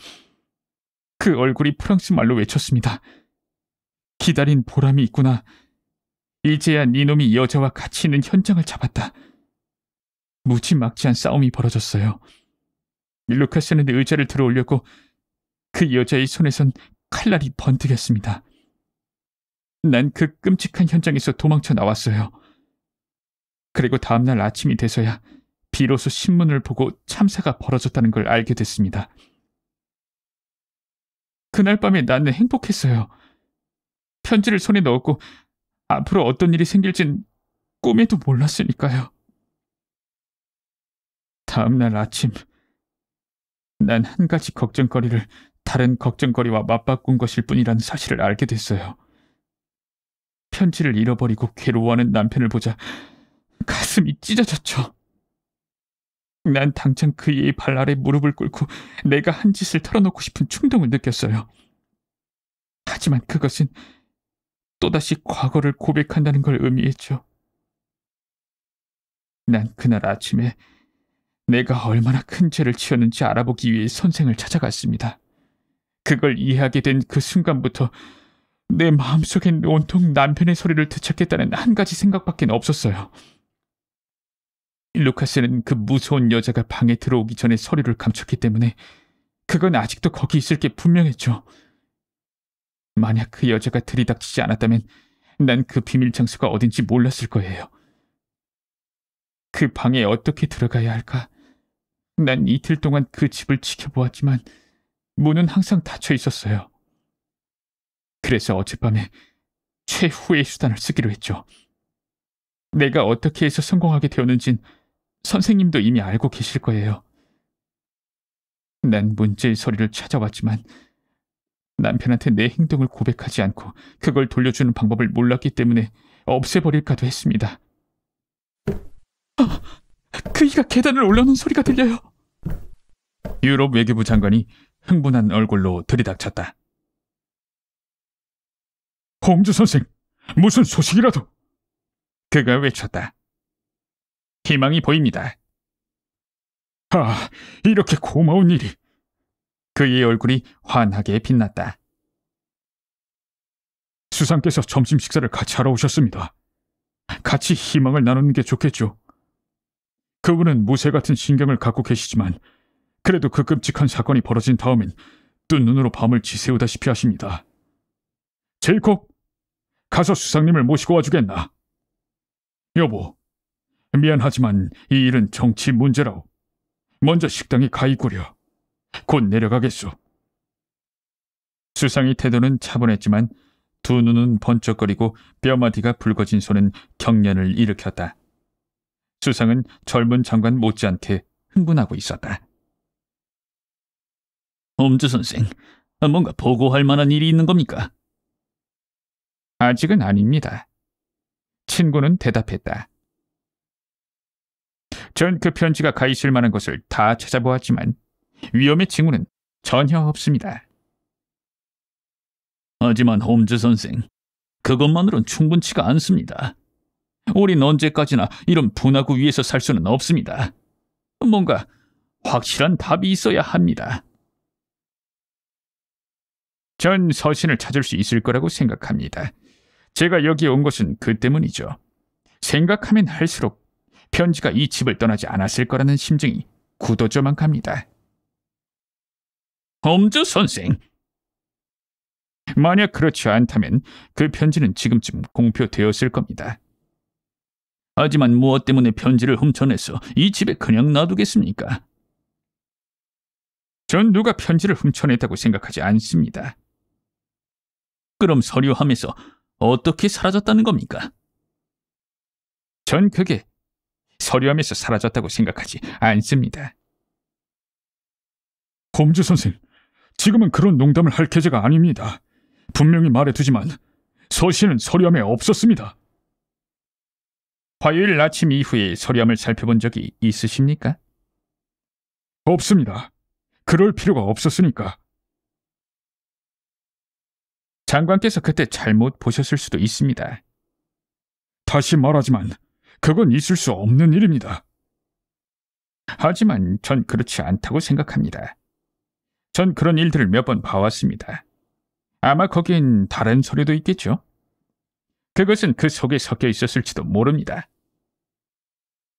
그 얼굴이 프랑스 말로 외쳤습니다. 기다린 보람이 있구나. 이제야 네놈이 여자와 같이 있는 현장을 잡았다. 무지막지한 싸움이 벌어졌어요. 루카스는 의자를 들어올렸고 그 여자의 손에선 칼날이 번뜩였습니다. 난 그 끔찍한 현장에서 도망쳐 나왔어요. 그리고 다음날 아침이 돼서야 비로소 신문을 보고 참사가 벌어졌다는 걸 알게 됐습니다. 그날 밤에 나는 행복했어요. 편지를 손에 넣었고 앞으로 어떤 일이 생길진 꿈에도 몰랐으니까요. 다음날 아침, 난 한 가지 걱정거리를 다른 걱정거리와 맞바꾼 것일 뿐이라는 사실을 알게 됐어요. 편지를 잃어버리고 괴로워하는 남편을 보자 가슴이 찢어졌죠. 난 당장 그의 발 아래 무릎을 꿇고 내가 한 짓을 털어놓고 싶은 충동을 느꼈어요. 하지만 그것은 또다시 과거를 고백한다는 걸 의미했죠. 난 그날 아침에 내가 얼마나 큰 죄를 지었는지 알아보기 위해 선생을 찾아갔습니다. 그걸 이해하게 된 그 순간부터 내 마음속엔 온통 남편의 소리를 되찾겠다는 한 가지 생각밖에 없었어요. 루카스는 그 무서운 여자가 방에 들어오기 전에 서류를 감췄기 때문에 그건 아직도 거기 있을 게 분명했죠. 만약 그 여자가 들이닥치지 않았다면 난 그 비밀 장소가 어딘지 몰랐을 거예요. 그 방에 어떻게 들어가야 할까? 난 이틀 동안 그 집을 지켜보았지만 문은 항상 닫혀 있었어요. 그래서 어젯밤에 최후의 수단을 쓰기로 했죠. 내가 어떻게 해서 성공하게 되었는진 선생님도 이미 알고 계실 거예요. 난 문제의 서류를 찾아왔지만 남편한테 내 행동을 고백하지 않고 그걸 돌려주는 방법을 몰랐기 때문에 없애버릴까도 했습니다. 그이가 계단을 올라오는 소리가 들려요. 유럽 외교부 장관이 흥분한 얼굴로 들이닥쳤다. 홈즈 선생, 무슨 소식이라도. 그가 외쳤다. 희망이 보입니다. 아, 이렇게 고마운 일이. 그의 얼굴이 환하게 빛났다. 수상께서 점심 식사를 같이 하러 오셨습니다. 같이 희망을 나누는 게 좋겠죠. 그분은 무쇠 같은 신경을 갖고 계시지만 그래도 그 끔찍한 사건이 벌어진 다음엔 뜬 눈으로 밤을 지새우다시피 하십니다. 제이콥, 가서 수상님을 모시고 와주겠나? 여보, 미안하지만 이 일은 정치 문제라오. 먼저 식당에 가 있구려. 곧 내려가겠소. 수상의 태도는 차분했지만 두 눈은 번쩍거리고 뼈마디가 붉어진 손은 경련을 일으켰다. 수상은 젊은 장관 못지않게 흥분하고 있었다. 홈즈 선생, 뭔가 보고할 만한 일이 있는 겁니까? 아직은 아닙니다. 친구는 대답했다. 전 그 편지가 가 있을 만한 것을 다 찾아보았지만 위험의 징후는 전혀 없습니다. 하지만 홈즈 선생, 그것만으론 충분치가 않습니다. 우린 언제까지나 이런 분화구 위에서 살 수는 없습니다. 뭔가 확실한 답이 있어야 합니다. 전 서신을 찾을 수 있을 거라고 생각합니다. 제가 여기 온 것은 그 때문이죠. 생각하면 할수록 편지가 이 집을 떠나지 않았을 거라는 심증이 굳어져만 갑니다. 홈즈 선생, 만약 그렇지 않다면 그 편지는 지금쯤 공표되었을 겁니다. 하지만 무엇 때문에 편지를 훔쳐내서 이 집에 그냥 놔두겠습니까? 전 누가 편지를 훔쳐냈다고 생각하지 않습니다. 그럼 서류함에서 어떻게 사라졌다는 겁니까? 전 그게 서류함에서 사라졌다고 생각하지 않습니다. 홈즈 선생, 지금은 그런 농담을 할 계제가 아닙니다. 분명히 말해두지만 서신은 서류함에 없었습니다. 화요일 아침 이후에 서류함을 살펴본 적이 있으십니까? 없습니다. 그럴 필요가 없었으니까. 장관께서 그때 잘못 보셨을 수도 있습니다. 다시 말하지만 그건 있을 수 없는 일입니다. 하지만 전 그렇지 않다고 생각합니다. 전 그런 일들을 몇 번 봐왔습니다. 아마 거긴 다른 서류도 있겠죠? 그것은 그 속에 섞여 있었을지도 모릅니다.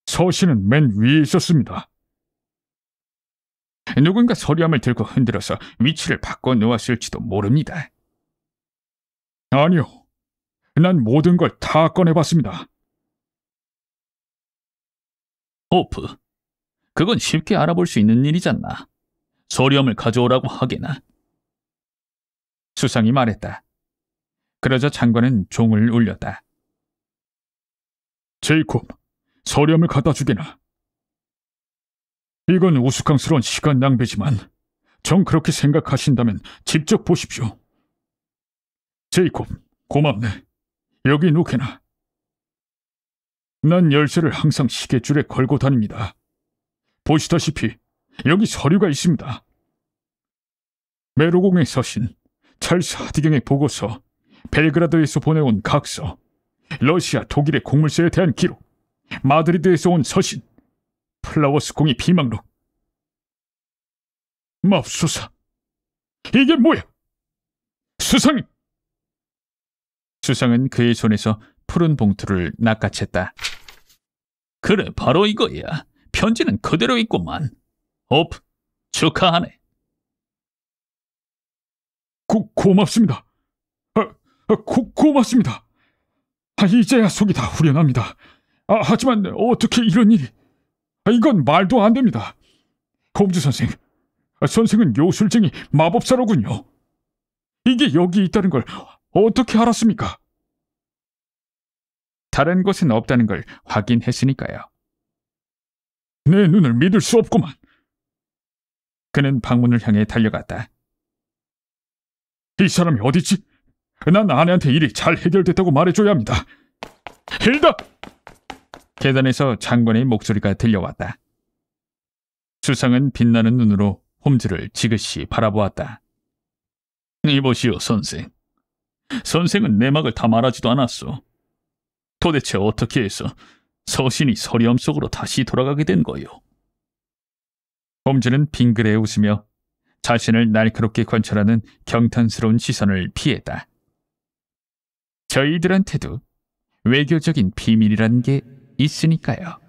서신은 맨 위에 있었습니다. 누군가 서류함을 들고 흔들어서 위치를 바꿔 놓았을지도 모릅니다. 아니요. 난 모든 걸 다 꺼내봤습니다. 호프, 그건 쉽게 알아볼 수 있는 일이잖아. 서류함을 가져오라고 하게나. 수상이 말했다. 그러자 장관은 종을 울렸다. 제이콥, 서류함을 갖다 주게나. 이건 우스꽝스러운 시간 낭비지만 정 그렇게 생각하신다면 직접 보십시오. 제이콥, 고맙네. 여기 놓게나. 난 열쇠를 항상 시계줄에 걸고 다닙니다. 보시다시피 여기 서류가 있습니다. 메로공의 서신, 찰스 하디경의 보고서, 벨그라드에서 보내온 각서, 러시아, 독일의 곡물세에 대한 기록, 마드리드에서 온 서신, 플라워스 공의 비망록. 맙소사, 이게 뭐야? 수상이! 수상은 그의 손에서 푸른 봉투를 낚아챘다. 그래, 바로 이거야. 편지는 그대로 있구만. 호프, 축하하네. 고맙습니다. 고맙습니다. 이제야 속이 다 후련합니다. 하지만 어떻게 이런 일이... 이건 말도 안 됩니다. 홈즈 선생, 선생은 요술쟁이 마법사로군요. 이게 여기 있다는 걸 어떻게 알았습니까? 다른 곳은 없다는 걸 확인했으니까요. 내 눈을 믿을 수 없구만. 그는 방문을 향해 달려갔다. 이 사람이 어디지? 난 아내한테 일이 잘 해결됐다고 말해줘야 합니다. 힐다! 계단에서 장관의 목소리가 들려왔다. 수상은 빛나는 눈으로 홈즈를 지그시 바라보았다. 이보시오, 선생. 선생은 내막을 다 말하지도 않았소. 도대체 어떻게 해서 서신이 서류함 속으로 다시 돌아가게 된 거요? 홈즈는 빙그레 웃으며 자신을 날카롭게 관찰하는 경탄스러운 시선을 피했다. 저희들한테도 외교적인 비밀이라는 게 있으니까요.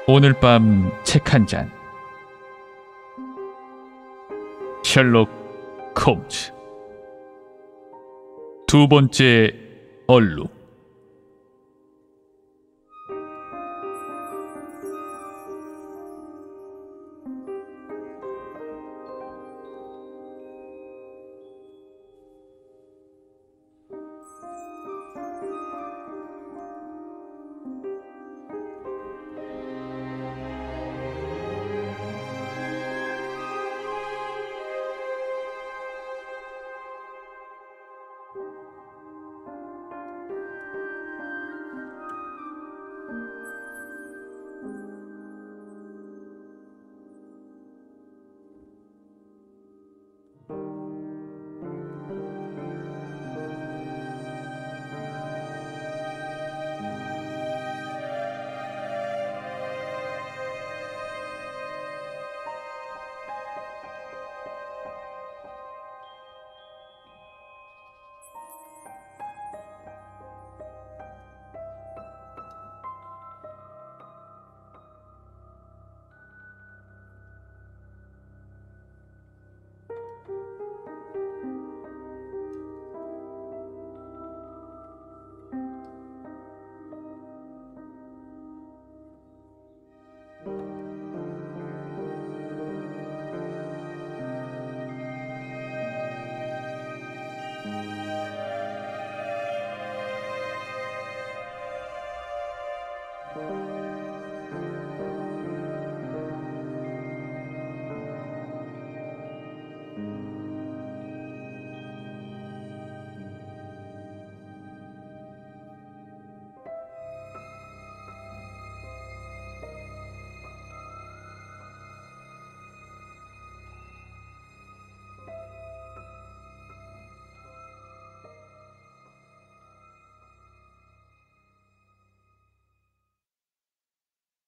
오늘 밤 책 한 잔. 셜록 홈즈. 두 번째 얼룩.